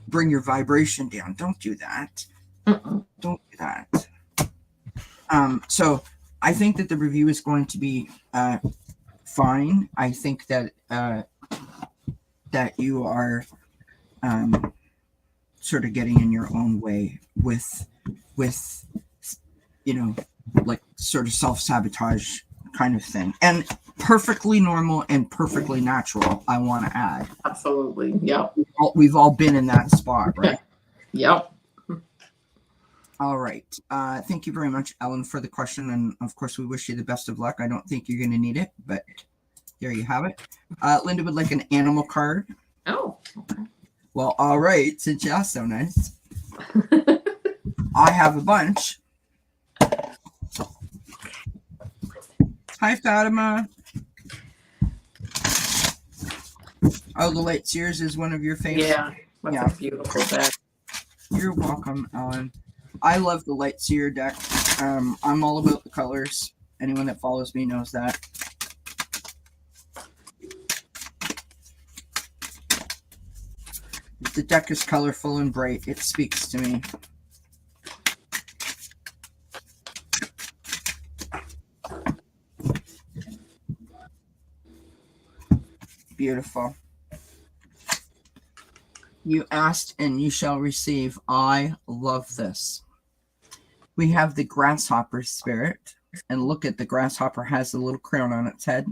bring your vibration down. Don't do that. Don't do that. So I think that the review is going to be fine. I think that that you are sort of getting in your own way with like sort of self-sabotage kind of thing, and perfectly normal and perfectly natural, I want to add. Absolutely. Yep. We've all been in that spot, right? Yep. All right. Thank you very much, Ellen, for the question, and of course we wish you the best of luck. I don't think you're going to need it, but there you have it. Linda would like an animal card. Oh, okay. Well, all right, since you're so nice. I have a bunch. Hi, Fatima. Oh, the Light Sears is one of your favorites? Yeah, that's a beautiful deck. You're welcome, Ellen. I love the Light Seer deck. I'm all about the colors. Anyone that follows me knows that. If the deck is colorful and bright, it speaks to me. Beautiful. You asked and you shall receive. I love this. We have the grasshopper spirit, and look at the grasshopper has a little crown on its head.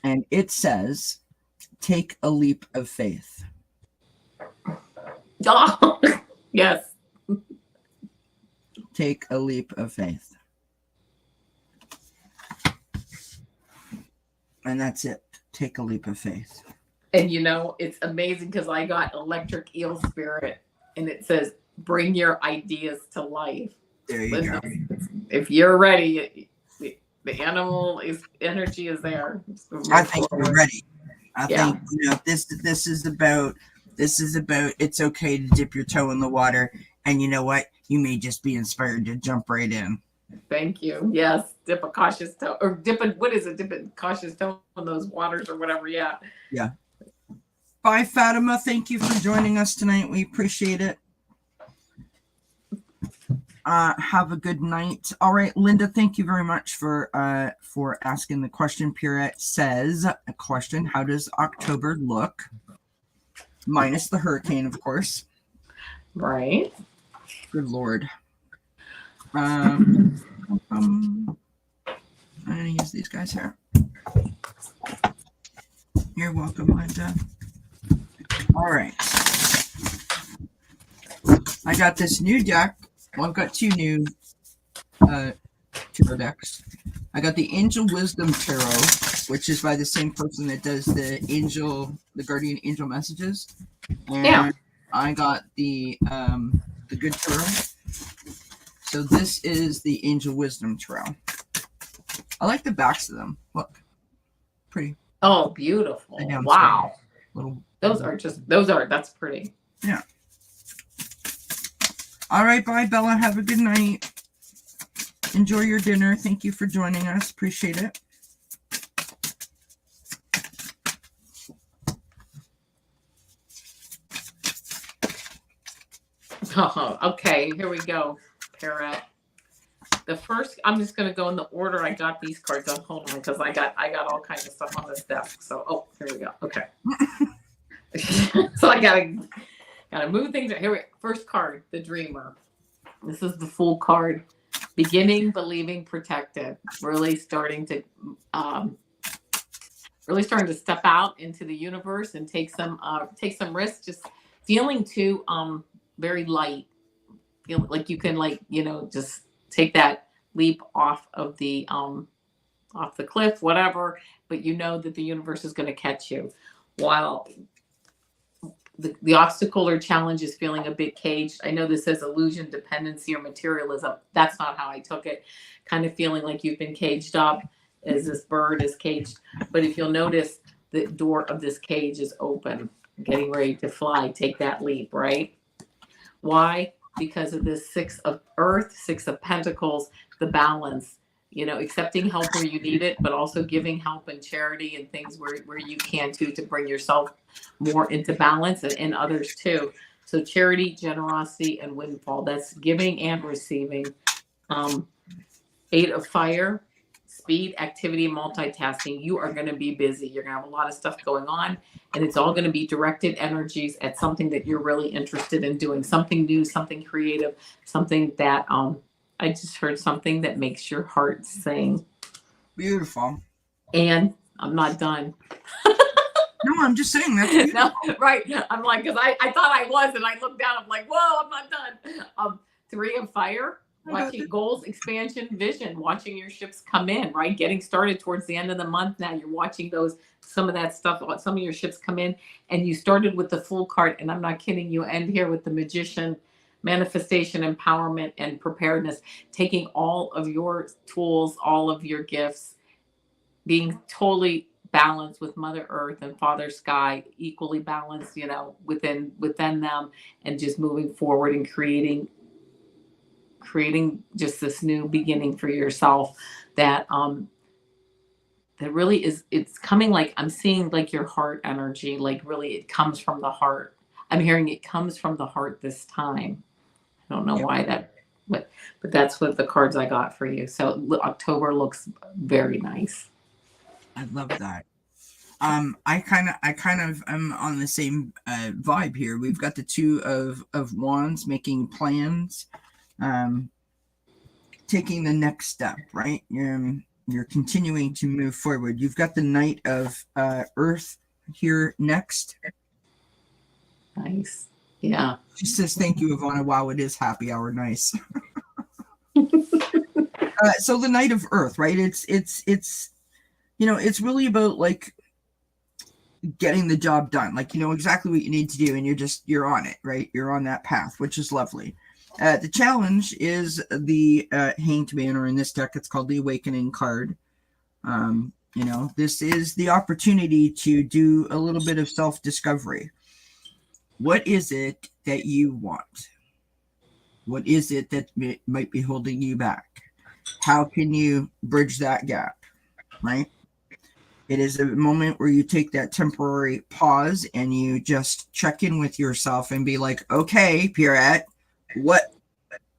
And it says, take a leap of faith. Oh, yes. Take a leap of faith. And that's it. Take a leap of faith. And it's amazing because I got electric eel spirit and it says, bring your ideas to life. There you go. If you're ready, the animal energy is there. I think you're ready. I think this is about it's okay to dip your toe in the water, and you know what? You may just be inspired to jump right in. Thank you. Yes, dip a cautious toe, or dip a cautious toe in those waters or whatever. Yeah. Yeah. Bye, Fatima. Thank you for joining us tonight. We appreciate it. Have a good night. All right, Linda, thank you very much for asking the question. Pierrette says, a question, how does October look? Minus the hurricane, of course. Right. Good Lord. I'm going to use these guys here. You're welcome, Linda. All right. I got this new deck. Well, I've got two new tarot decks. I got the Angel Wisdom Tarot, which is by the same person that does the Guardian Angel Messages. And I got the Good Tarot. So this is the Angel Wisdom Tarot. I like the backs of them. Look, pretty. Oh, beautiful! Wow. That's pretty. Yeah. All right, bye, Bella. Have a good night. Enjoy your dinner. Thank you for joining us. Appreciate it. Oh, okay, here we go, Parrot. the first, I'm just going to go in the order I got these cards on. Hold on, because I got all kinds of stuff on this desk. So, oh, here we go. Okay. So I gotta move things. Here we go. First card, the Dreamer. This is the full card. Beginning, believing, protected. Really starting to step out into the universe and take some risks. Just feeling too very light. Feel like you can, like, just take that leap off the cliff, whatever. But you know that the universe is going to catch you. While the obstacle or challenge is feeling a bit caged. I know this says illusion, dependency, or materialism. That's not how I took it. Kind of feeling like you've been caged up as this bird is caged. But if you'll notice, the door of this cage is open, getting ready to fly. Take that leap, right? Why? Because of this Six of Earth, Six of Pentacles, the balance. Accepting help where you need it, but also giving help and charity and things where you can too, to bring yourself more into balance, and others too. So charity, generosity, and windfall. That's giving and receiving. Eight of Fire, speed, activity, multitasking. You are going to be busy. You're going to have a lot of stuff going on, and it's all going to be directed energies at something that you're really interested in doing. Something new, something creative, something that I just heard something that makes your heart sing. Beautiful. And I'm not done. No, I'm just saying that. No, right. I'm like, because I thought I was, and I looked down. I'm like, whoa, I'm not done. Three of Fire, watching goals, expansion, vision, watching your ships come in, right? Getting started towards the end of the month. Now you're watching some of that stuff, some of your ships come in, and you started with the Fool card, and I'm not kidding you. End here with the Magician. Manifestation, empowerment, and preparedness. Taking all of your tools, all of your gifts, being totally balanced with Mother Earth and Father Sky, equally balanced, within them, and just moving forward and creating just this new beginning for yourself that really is. It's coming, like I'm seeing, like your heart energy, like really it comes from the heart. I'm hearing it comes from the heart this time. I don't know why that, but that's what the cards I got for you. So October looks very nice. I love that. I kind of am on the same vibe here. We've got the Two of Wands, making plans, taking the next step, right? You're continuing to move forward. You've got the Knight of Earth here next. Nice. Yeah. She says, thank you, Avana. Wow, it is happy hour. Nice. So the Knight of Earth, right? It's really about, like, getting the job done. Like, exactly what you need to do, and you're on it, right? You're on that path, which is lovely. The challenge is the Hanged Man, or in this deck, it's called the Awakening card. This is the opportunity to do a little bit of self-discovery. What is it that you want? What is it that might be holding you back? How can you bridge that gap, right? It is a moment where you take that temporary pause and you just check in with yourself and be like, okay, Pierrette, what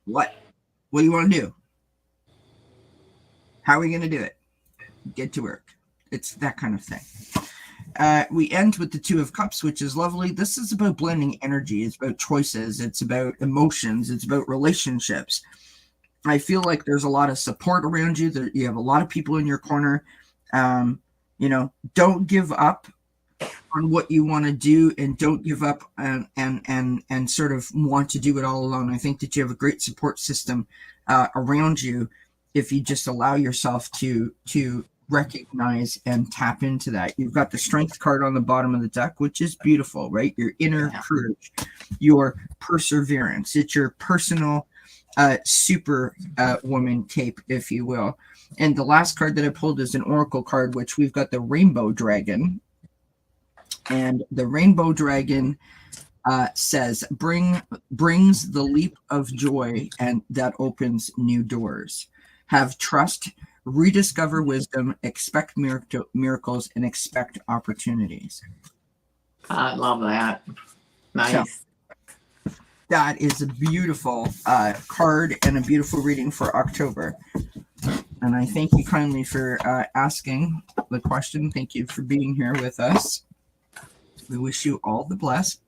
do you want to do? How are we going to do it? Get to work. It's that kind of thing. We end with the Two of Cups, which is lovely. This is about blending energy. It's about choices. It's about emotions. It's about relationships. I feel like there's a lot of support around you. You have a lot of people in your corner. Don't give up on what you want to do, and don't give up and sort of want to do it all alone. I think that you have a great support system around you if you just allow yourself to recognize and tap into that. You've got the Strength card on the bottom of the deck, which is beautiful, right? Your inner courage, your perseverance. It's your personal super woman cape, if you will. And the last card that I pulled is an Oracle card, which we've got the Rainbow Dragon. And the Rainbow Dragon says, brings the leap of joy, and that opens new doors. Have trust, rediscover wisdom, expect miracles, and expect opportunities. I love that. Nice. that is a beautiful card and a beautiful reading for October. And I thank you kindly for asking the question. Thank you for being here with us. We wish you all the blessed,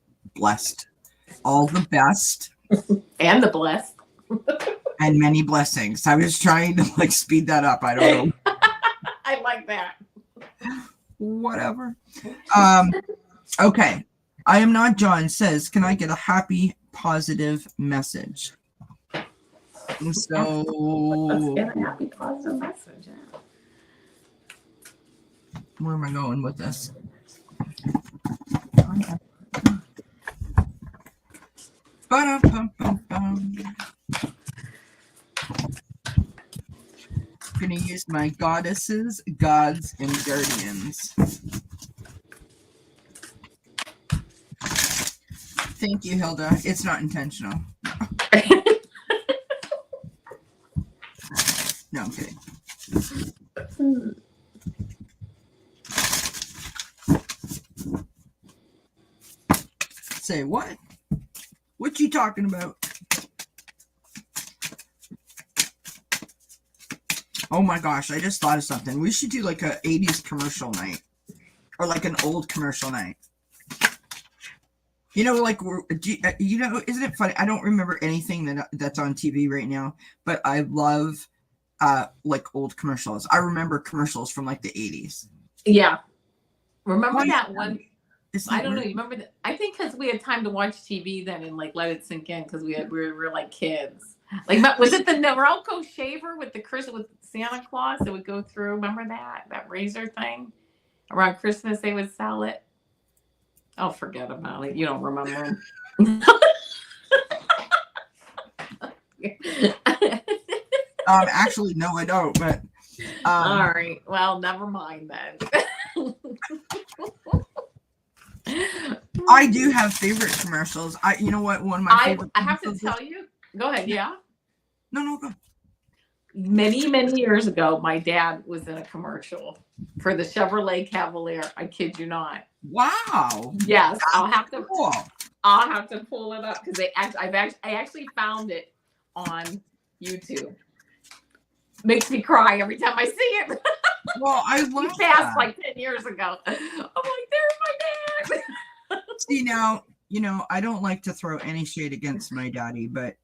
all the best, and the blessed, and many blessings. I was trying to like speed that up. I don't know. I like that. Whatever. Okay. I am not John says, can I get a happy, positive message? So Let's get a happy, positive message. Yeah. Where am I going with this? Ba-dum-bum-bum-bum. I'm going to use my goddesses, gods, and guardians. Thank you, Hilda. It's not intentional. No, I'm kidding. Say what? What you talking about? Oh my gosh, I just thought of something. We should do like a 80s commercial night. Or like an old commercial night. You know, like, you know, isn't it funny? I don't remember anything that's on TV right now, but I love like old commercials. I remember commercials from like the 80s. Yeah. Remember that one? I don't know. Weird? You remember that? I think because we had time to watch TV then and like let it sink in because we were like kids. Like, was it the Norelco shaver with with Santa Claus that would go through? Remember that razor thing? Around Christmas they would sell it. Oh, forget about it. You don't remember. Actually, no, I don't. But all right. Well, never mind then. I do have favorite commercials. You know what? One of my favorite. I have to tell you. Go ahead. Yeah. No, go. Many years ago, my dad was in a commercial for the Chevrolet Cavalier. I kid you not. Wow. Yes, I'll have to pull it up because I actually found it on YouTube. Makes me cry every time I see it. Well, I love He passed like 10 years ago. I'm like, there's my dad. See, now, you know, I don't like to throw any shade against my daddy, but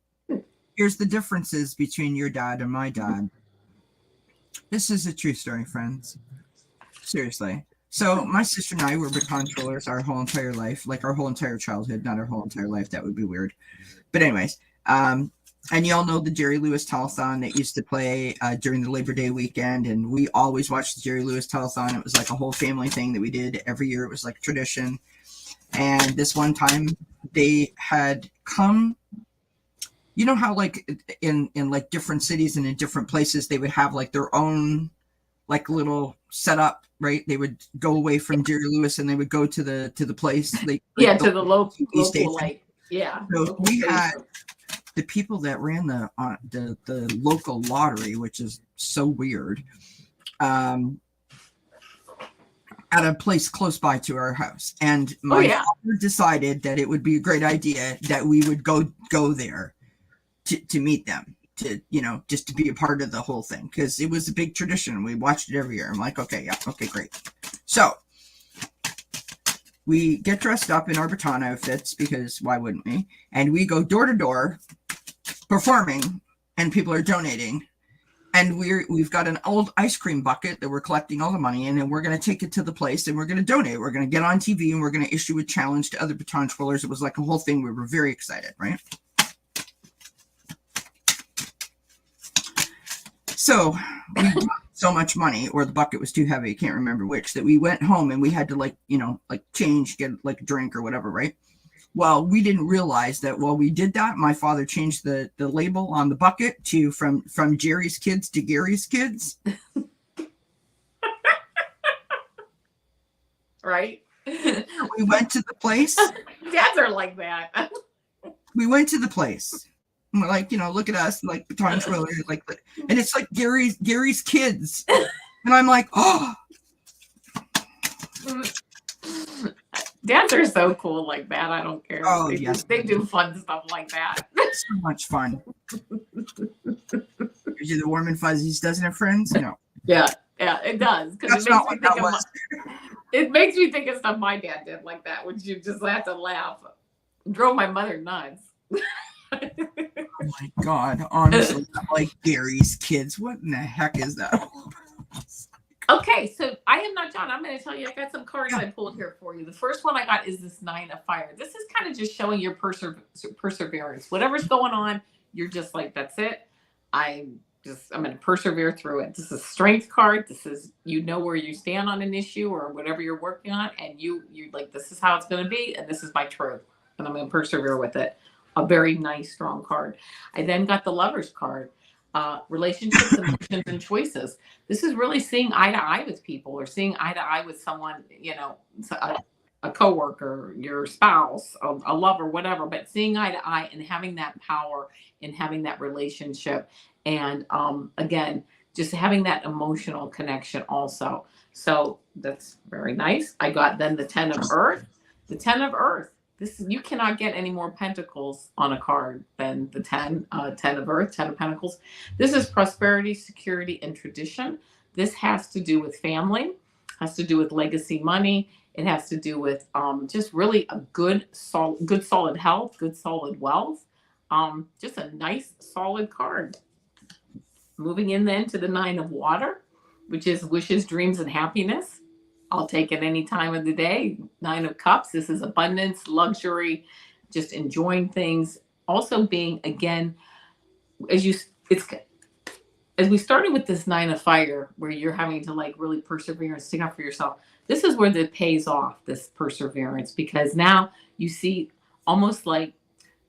here's the differences between your dad and my dad. This is a true story, friends. Seriously. So my sister and I were baton twirlers our whole entire life, like our whole entire childhood, not our whole entire life. That would be weird. But anyways, and y'all know the Jerry Lewis telethon that used to play during the Labor Day weekend. And we always watched the Jerry Lewis telethon. It was like a whole family thing that we did every year. It was like a tradition. And this one time they had come, you know how like in like different cities and in different places, they would have like their own like little setup, right? They would go away from Jerry Lewis and they would go to the place. To the local like, yeah. So we had the people that ran the local lottery, which is so weird, at a place close by to our house. And my father decided that it would be a great idea that we would go there to meet them, to, you know, just to be a part of the whole thing, because it was a big tradition. We watched it every year. I'm like, okay, great. So we get dressed up in our baton outfits, because why wouldn't we? And we go door to door performing, and people are donating. And we've got an old ice cream bucket that we're collecting all the money in, and we're going to take it to the place and we're going to donate. We're going to get on TV and we're going to issue a challenge to other baton twirlers. It was like a whole thing. We were very excited, right? So we got so much money, or the bucket was too heavy, I can't remember which, that we went home and we had to like change, get like a drink or whatever, right? Well, we didn't realize that while we did that, my father changed the label on the bucket to from Jerry's kids to Gary's kids. Right? We went to the place. Dads are like that. We went to the place. And we're like, look at us, like baton twirlers, like, and it's like Gary's kids, and I'm like, oh. Dads are so cool like that. I don't care. Oh, yes. They do fun stuff like that. So much fun. Gives you the warm and fuzzies, doesn't it, friends? No. Yeah, it does. Because it makes me think of stuff my dad did like that, which you just have to laugh. Drove my mother nuts. Oh my God. Honestly, like Gary's kids. What in the heck is that? Okay, so I am not John. I'm going to tell you, I got some cards I pulled here for you. The first one I got is this 9 of Fire. This is kind of just showing your perseverance. Whatever's going on, you're just like, that's it. I'm going to persevere through it. This is a strength card. This is, you know where you stand on an issue or whatever you're working on, and you're like, this is how it's going to be, and this is my truth, and I'm going to persevere with it. A very nice, strong card. I then got the Lover's card. Relationships, emotions, and choices. This is really seeing eye to eye with people, or seeing eye to eye with someone, you know, a coworker, your spouse, a lover, whatever, but seeing eye to eye and having that power and having that relationship. And again, just having that emotional connection also. So that's very nice. I got then the 10 of Earth. The 10 of Earth. You cannot get any more pentacles on a card than the 10 of Earth, 10 of Pentacles. This is prosperity, security, and tradition. This has to do with family, has to do with legacy money. It has to do with just really a good solid health, good solid wealth. Just a nice solid card. Moving in then to the 9 of Water, which is wishes, dreams, and happiness. I'll take it any time of the day. 9 of Cups. This is abundance, luxury, just enjoying things. Also being, again, as we started with this 9 of Fire, where you're having to like really persevere and stick up for yourself. This is where it pays off, this perseverance, because now you see almost like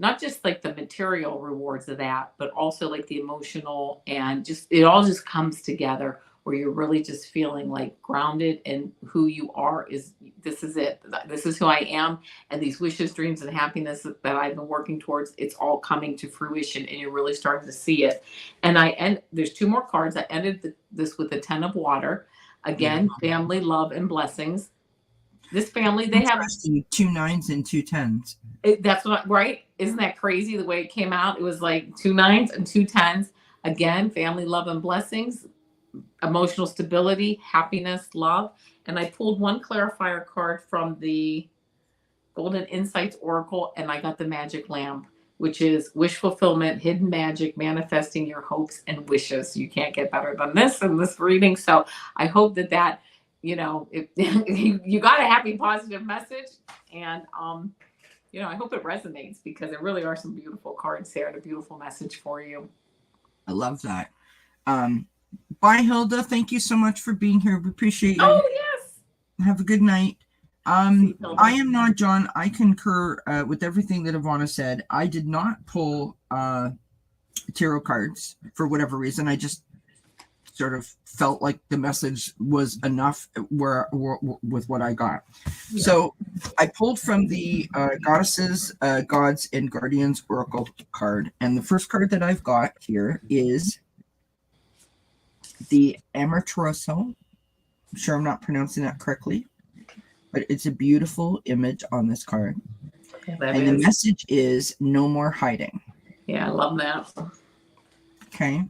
not just like the material rewards of that, but also like the emotional, and just it all just comes together, where you're really just feeling like grounded in who you are. This is it. This is who I am. And these wishes, dreams, and happiness that I've been working towards, it's all coming to fruition, and you're really starting to see it. And there's 2 more cards. I ended this with the 10 of Water. Again, family, love, and blessings. This family, they have 2 9s and 2 10s. That's right? Isn't that crazy the way it came out? It was like 2 9s and 2 10s. Again, family, love, and blessings. Emotional stability, happiness, love. And I pulled one clarifier card from the Golden Insights Oracle, and I got the Magic Lamp, which is wish fulfillment, hidden magic, manifesting your hopes and wishes. You can't get better than this in this reading. So I hope that you know, you got a happy, positive message, and you know, I hope it resonates, because there really are some beautiful cards here and a beautiful message for you. I love that. Bye, Hilda. Thank you so much for being here. We appreciate you. Oh, yes. Have a good night. I am not John. I concur with everything that Avana said. I did not pull tarot cards for whatever reason. I just sort of felt like the message was enough with what I got. Yeah. So I pulled from the Goddesses, Gods, and Guardians Oracle card. And the first card that I've got here is the Amaterasu. I'm sure I'm not pronouncing that correctly, but it's a beautiful image on this card. And the message is no more hiding. Yeah, I love that. Okay.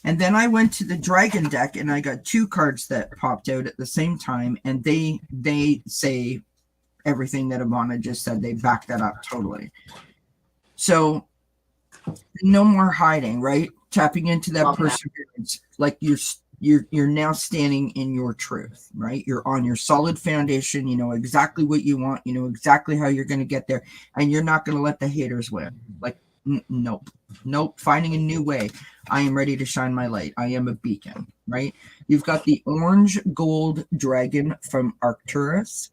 And then I went to the Dragon deck, and I got 2 cards that popped out at the same time, and they say everything that Avana just said. They back that up totally. So no more hiding, right? Tapping into that perseverance, like you're now standing in your truth, right? You're on your solid foundation. You know exactly what you want. You know exactly how you're going to get there, and you're not going to let the haters win. Like, nope. Finding a new way. I am ready to shine my light. I am a beacon, right? You've got the orange gold dragon from Arcturus.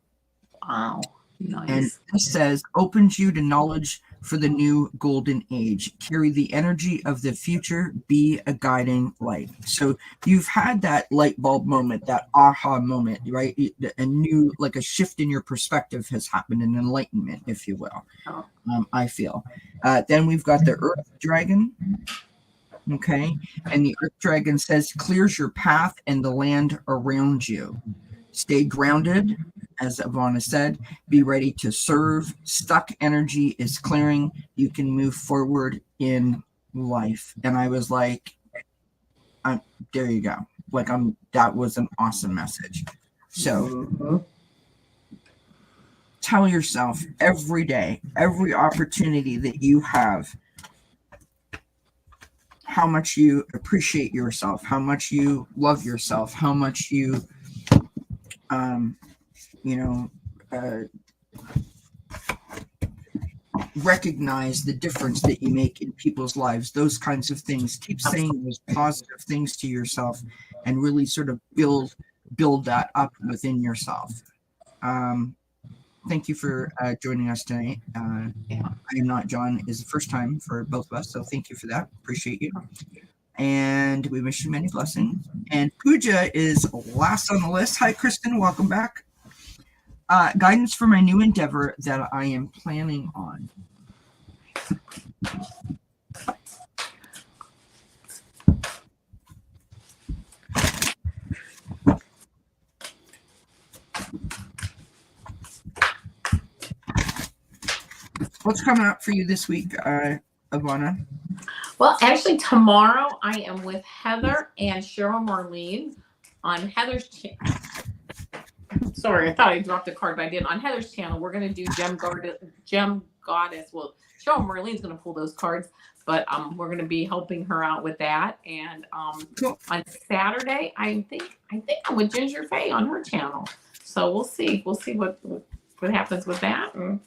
Wow, nice. And it says, opens you to knowledge for the new golden age. Carry the energy of the future. Be a guiding light. So you've had that light bulb moment, that aha moment, right? A new, like a shift in your perspective has happened, an enlightenment, if you will. I feel. Then we've got the Earth Dragon. Okay. And the Earth Dragon says, clears your path and the land around you. Stay grounded, as Avana said, be ready to serve. Stuck energy is clearing. You can move forward in life. And I was like, there you go. Like, that was an awesome message. So tell yourself every day, every opportunity that you have, how much you appreciate yourself, how much you love yourself, how much you, recognize the difference that you make in people's lives, those kinds of things. Keep saying those positive things to yourself and really sort of build that up within yourself. Thank you for joining us tonight. I Am Not John is the first time for both of us, so thank you for that. Appreciate you. And we wish you many blessings. And Pooja is last on the list. Hi, Kristen. Welcome back. Guidance for my new endeavor that I am planning on. What's coming up for you this week, Avana? Well, actually, tomorrow I am with Heather and Cheryl Marlene on Heather's channel. Sorry, I thought I dropped a card, but I didn't. On Heather's channel, we're going to do Gem Goddess. Well, Cheryl Marlene's going to pull those cards, but we're going to be helping her out with that. And cool. On Saturday, I think I'm with Ginger Faye on her channel. So we'll see. We'll see what happens with that. And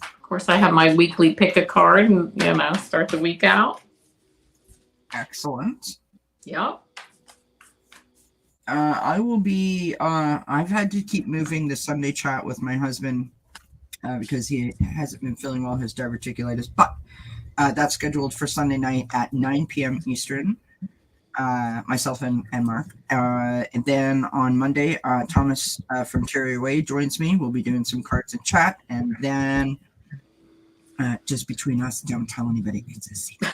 of course, I have my weekly pick a card and start the week out. Excellent. Yep. I will be, I've had to keep moving the Sunday chat with my husband because he hasn't been feeling well, his diverticulitis, but that's scheduled for Sunday night at 9 p.m. Eastern, myself and Mark. And then on Monday, Thomas from Terry Way joins me. We'll be doing some cards and chat. And then just between us, don't tell anybody, it's a secret.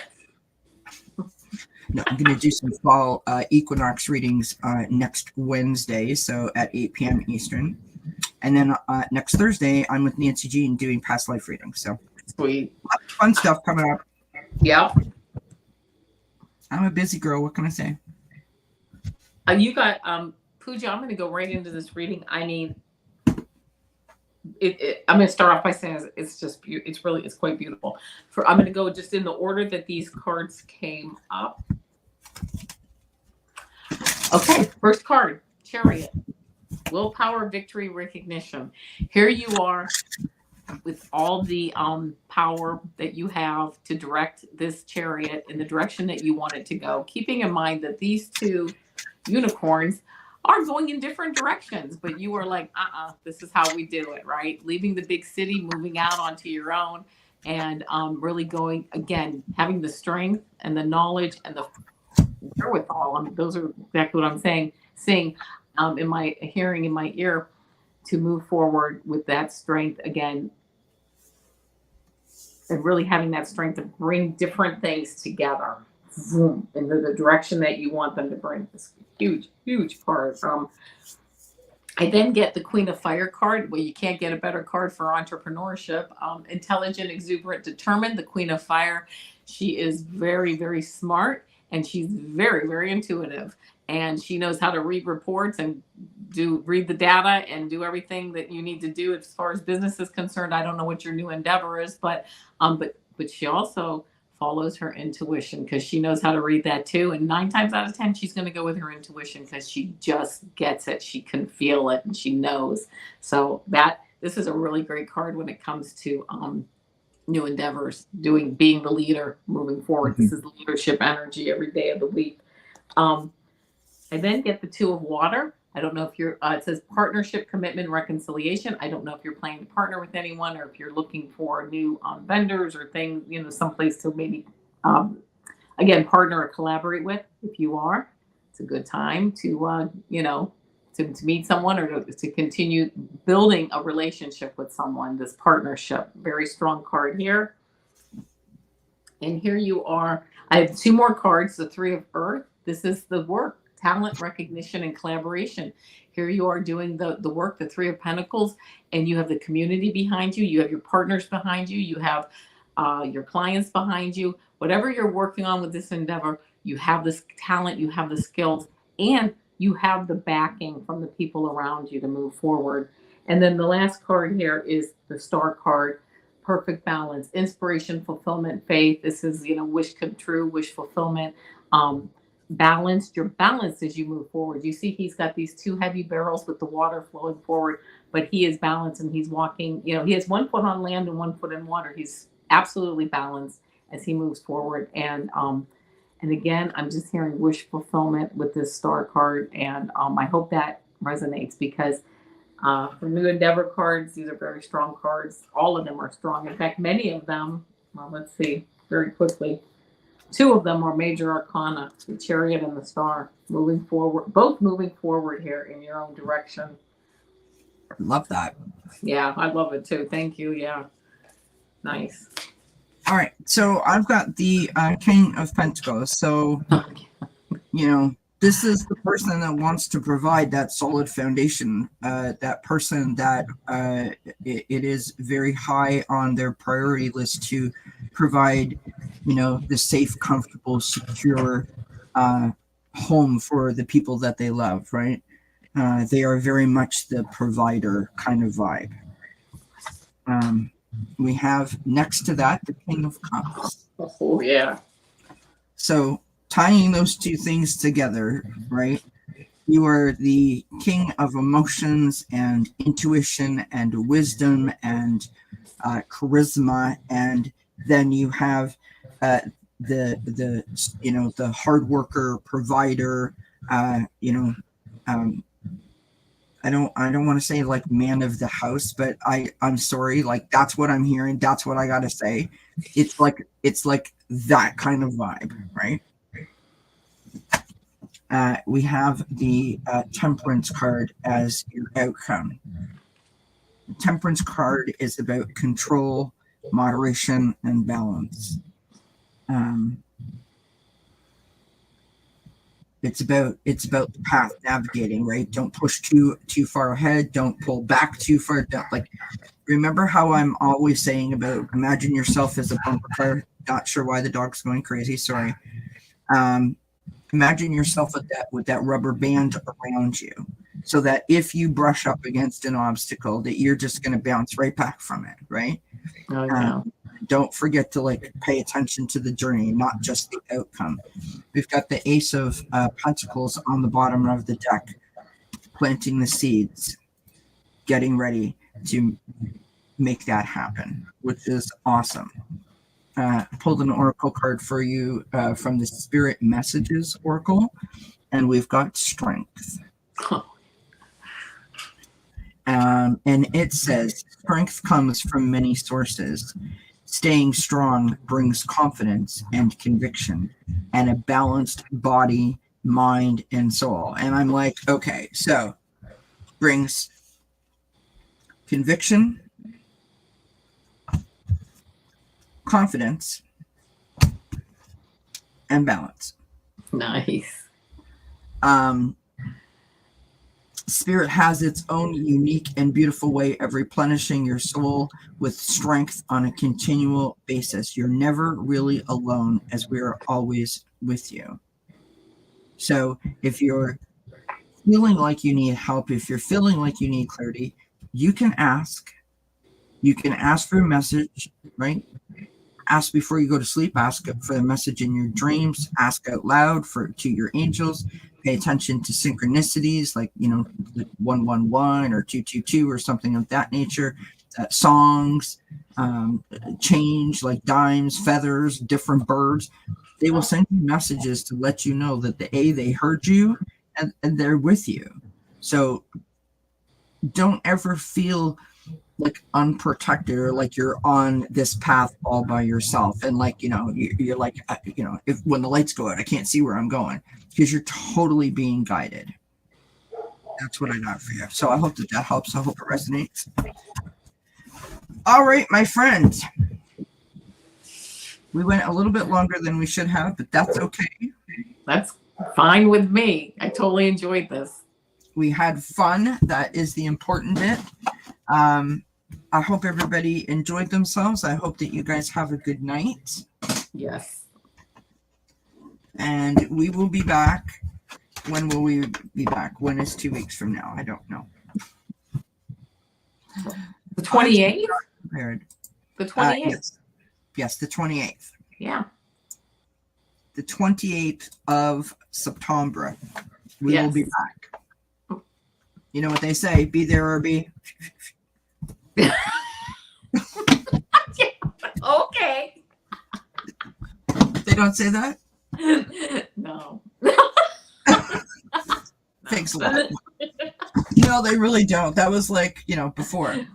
No, I'm going to do some fall equinox readings next Wednesday, so at 8 p.m. Eastern. And then next Thursday, I'm with Nancy Jean doing past life readings. So sweet. Fun stuff coming up. Yep. I'm a busy girl. What can I say? You got, Pooja, I'm going to go right into this reading. I mean, I'm going to start off by saying it's just it's quite beautiful. I'm going to go just in the order that these cards came up. Okay, first card, Chariot. Willpower, victory, recognition. Here you are with all the power that you have to direct this chariot in the direction that you want it to go, keeping in mind that these two unicorns are going in different directions, but you are like, this is how we do it, right? Leaving the big city, moving out onto your own, and really going, again, having the strength and the knowledge and the wherewithal. Those are exactly what I'm saying, seeing in my hearing, in my ear, to move forward with that strength again, and really having that strength to bring different things together into the direction that you want them to bring. This huge card. I then get the Queen of Fire card. Well, you can't get a better card for entrepreneurship. Intelligent, exuberant, determined. The Queen of Fire. She is very, very smart, and she's very, very intuitive. And she knows how to read reports and read the data and do everything that you need to do as far as business is concerned. I don't know what your new endeavor is, but she also follows her intuition because she knows how to read that too. And 9 times out of 10, she's going to go with her intuition because she just gets it. She can feel it and she knows. So this is a really great card when it comes to new endeavors, being the leader, moving forward. Mm-hmm. This is leadership energy every day of the week. I then get the Two of Water. I don't know if it says partnership, commitment, reconciliation. I don't know if you're planning to partner with anyone or if you're looking for new vendors or things, someplace to maybe, again, partner or collaborate with. If you are, it's a good time to, to meet someone or to continue building a relationship with someone, this partnership. Very strong card here. And here you are. I have 2 more cards, the Three of Earth. This is the work talent recognition and collaboration. Here you are doing the work, the Three of Pentacles, and you have the community behind you. You have your partners behind you. You have your clients behind you. Whatever you're working on with this endeavor, you have this talent, you have the skills, and you have the backing from the people around you to move forward. And then the last card here is the Star card, perfect balance, inspiration, fulfillment, faith. This is, wish come true, wish fulfillment. Balanced, you're balanced as you move forward. You see, he's got these two heavy barrels with the water flowing forward, but he is balanced and he's walking, he has 1 foot on land and 1 foot in water. He's absolutely balanced as he moves forward. And again, I'm just hearing wish fulfillment with this Star card. And I hope that resonates because for new endeavor cards, these are very strong cards. All of them are strong. In fact, many of them, well, let's see very quickly. 2 of them are major arcana, the Chariot and the Star, moving forward, both moving forward here in your own direction. Love that. Yeah, I love it too. Thank you. Yeah. Nice. All right. So I've got the King of Pentacles. So, this is the person that wants to provide that solid foundation, that person that it is very high on their priority list to provide, the safe, comfortable, secure home for the people that they love, right? They are very much the provider kind of vibe. We have next to that the King of Cups. Oh, yeah. So tying those two things together, right? You are the king of emotions and intuition and wisdom and charisma, and then you have the hard worker, provider. I don't want to say like man of the house, but I'm sorry, like that's what I'm hearing. That's what I gotta say. It's like that kind of vibe, right? We have the Temperance card as your outcome. The Temperance card is about control, moderation, and balance. It's about the path navigating, right? Don't push too far ahead. Don't pull back too far down. Like, remember how I'm always saying about imagine yourself as a bumper car. Not sure why the dog's going crazy. Sorry. Imagine yourself with that rubber band around you, so that if you brush up against an obstacle, that you're just going to bounce right back from it, right? Oh, yeah. Don't forget to pay attention to the journey, not just the outcome. We've got the Ace of Pentacles on the bottom of the deck, planting the seeds, getting ready to make that happen, which is awesome. Pulled an oracle card for you from the Spirit Messages Oracle, and we've got Strength. And it says, strength comes from many sources. Staying strong brings confidence and conviction and a balanced body, mind, and soul. And I'm like, okay, so brings conviction, confidence, and balance. Nice. Spirit has its own unique and beautiful way of replenishing your soul with strength on a continual basis. You're never really alone, as we are always with you. So if you're feeling like you need help, if you're feeling like you need clarity, you can ask. You can ask for a message, right? Ask before you go to sleep. Ask for the message in your dreams. Ask out loud to your angels. Pay attention to synchronicities, like 111 or 222 or something of that nature. Songs, change, like dimes, feathers, different birds. They will send you messages to let you know that they heard you and they're with you. So don't ever feel like unprotected or like you're on this path all by yourself, and you're like if when the lights go out I can't see where I'm going, because you're totally being guided. That's what I got for you. So I hope that helps. I hope it resonates. All right, my friend, we went a little bit longer than we should have, but that's okay. That's Fine with me. I totally enjoyed this. We had fun. That is the important bit. I hope everybody enjoyed themselves. I hope that you guys have a good night. Yes. And we will be back. When will we be back? When is 2 weeks from now? I don't know. The 28th? The 28th. Yes, the 28th. Yeah. The 28th of September. We will be back. You know what they say, be there or be. Okay. They don't say that? No. Thanks a lot. No, they really don't. That was like, before. In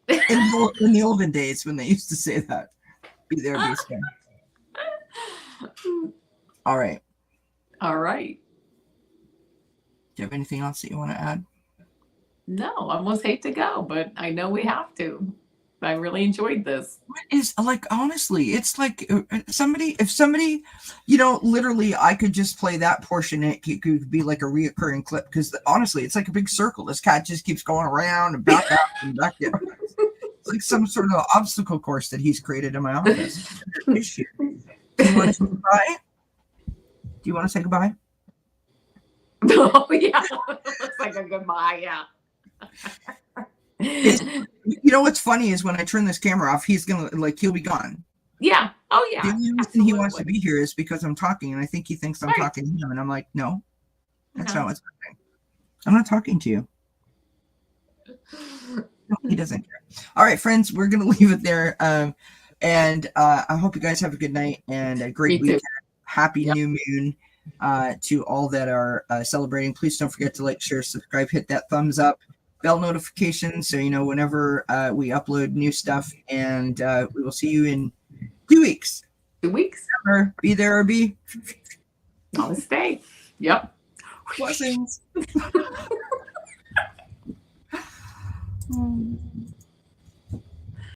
the olden days when they used to say that. Be there, be square. All right. All right. Do you have anything else that you want to add? No, I almost hate to go, but I know we have to. I really enjoyed this. What is, like, honestly, it's like if somebody, literally I could just play that portion. It could be like a reoccurring clip because honestly, it's like a big circle. This cat just keeps going around and back up and back down. It's like some sort of obstacle course that he's created in my office. Do you want to say goodbye? Do you want to say goodbye? Oh, yeah. Looks like a goodbye, yeah. What's funny is when I turn this camera off, he'll be gone. Yeah. Oh, yeah. The only reason he wants to be here is because I'm talking, and I think he thinks I'm talking to him, and I'm like, no, that's not what's happening. I'm not talking to you. No, he doesn't care. All right, friends, we're going to leave it there. And I hope you guys have a good night and a great weekend. Happy new moon to all that are celebrating. Please don't forget to like, share, subscribe, hit that thumbs up, bell notification so you know whenever we upload new stuff. And we will see you in 2 weeks. 2 weeks. Remember, be there or be. Namaste. Yep. Blessings.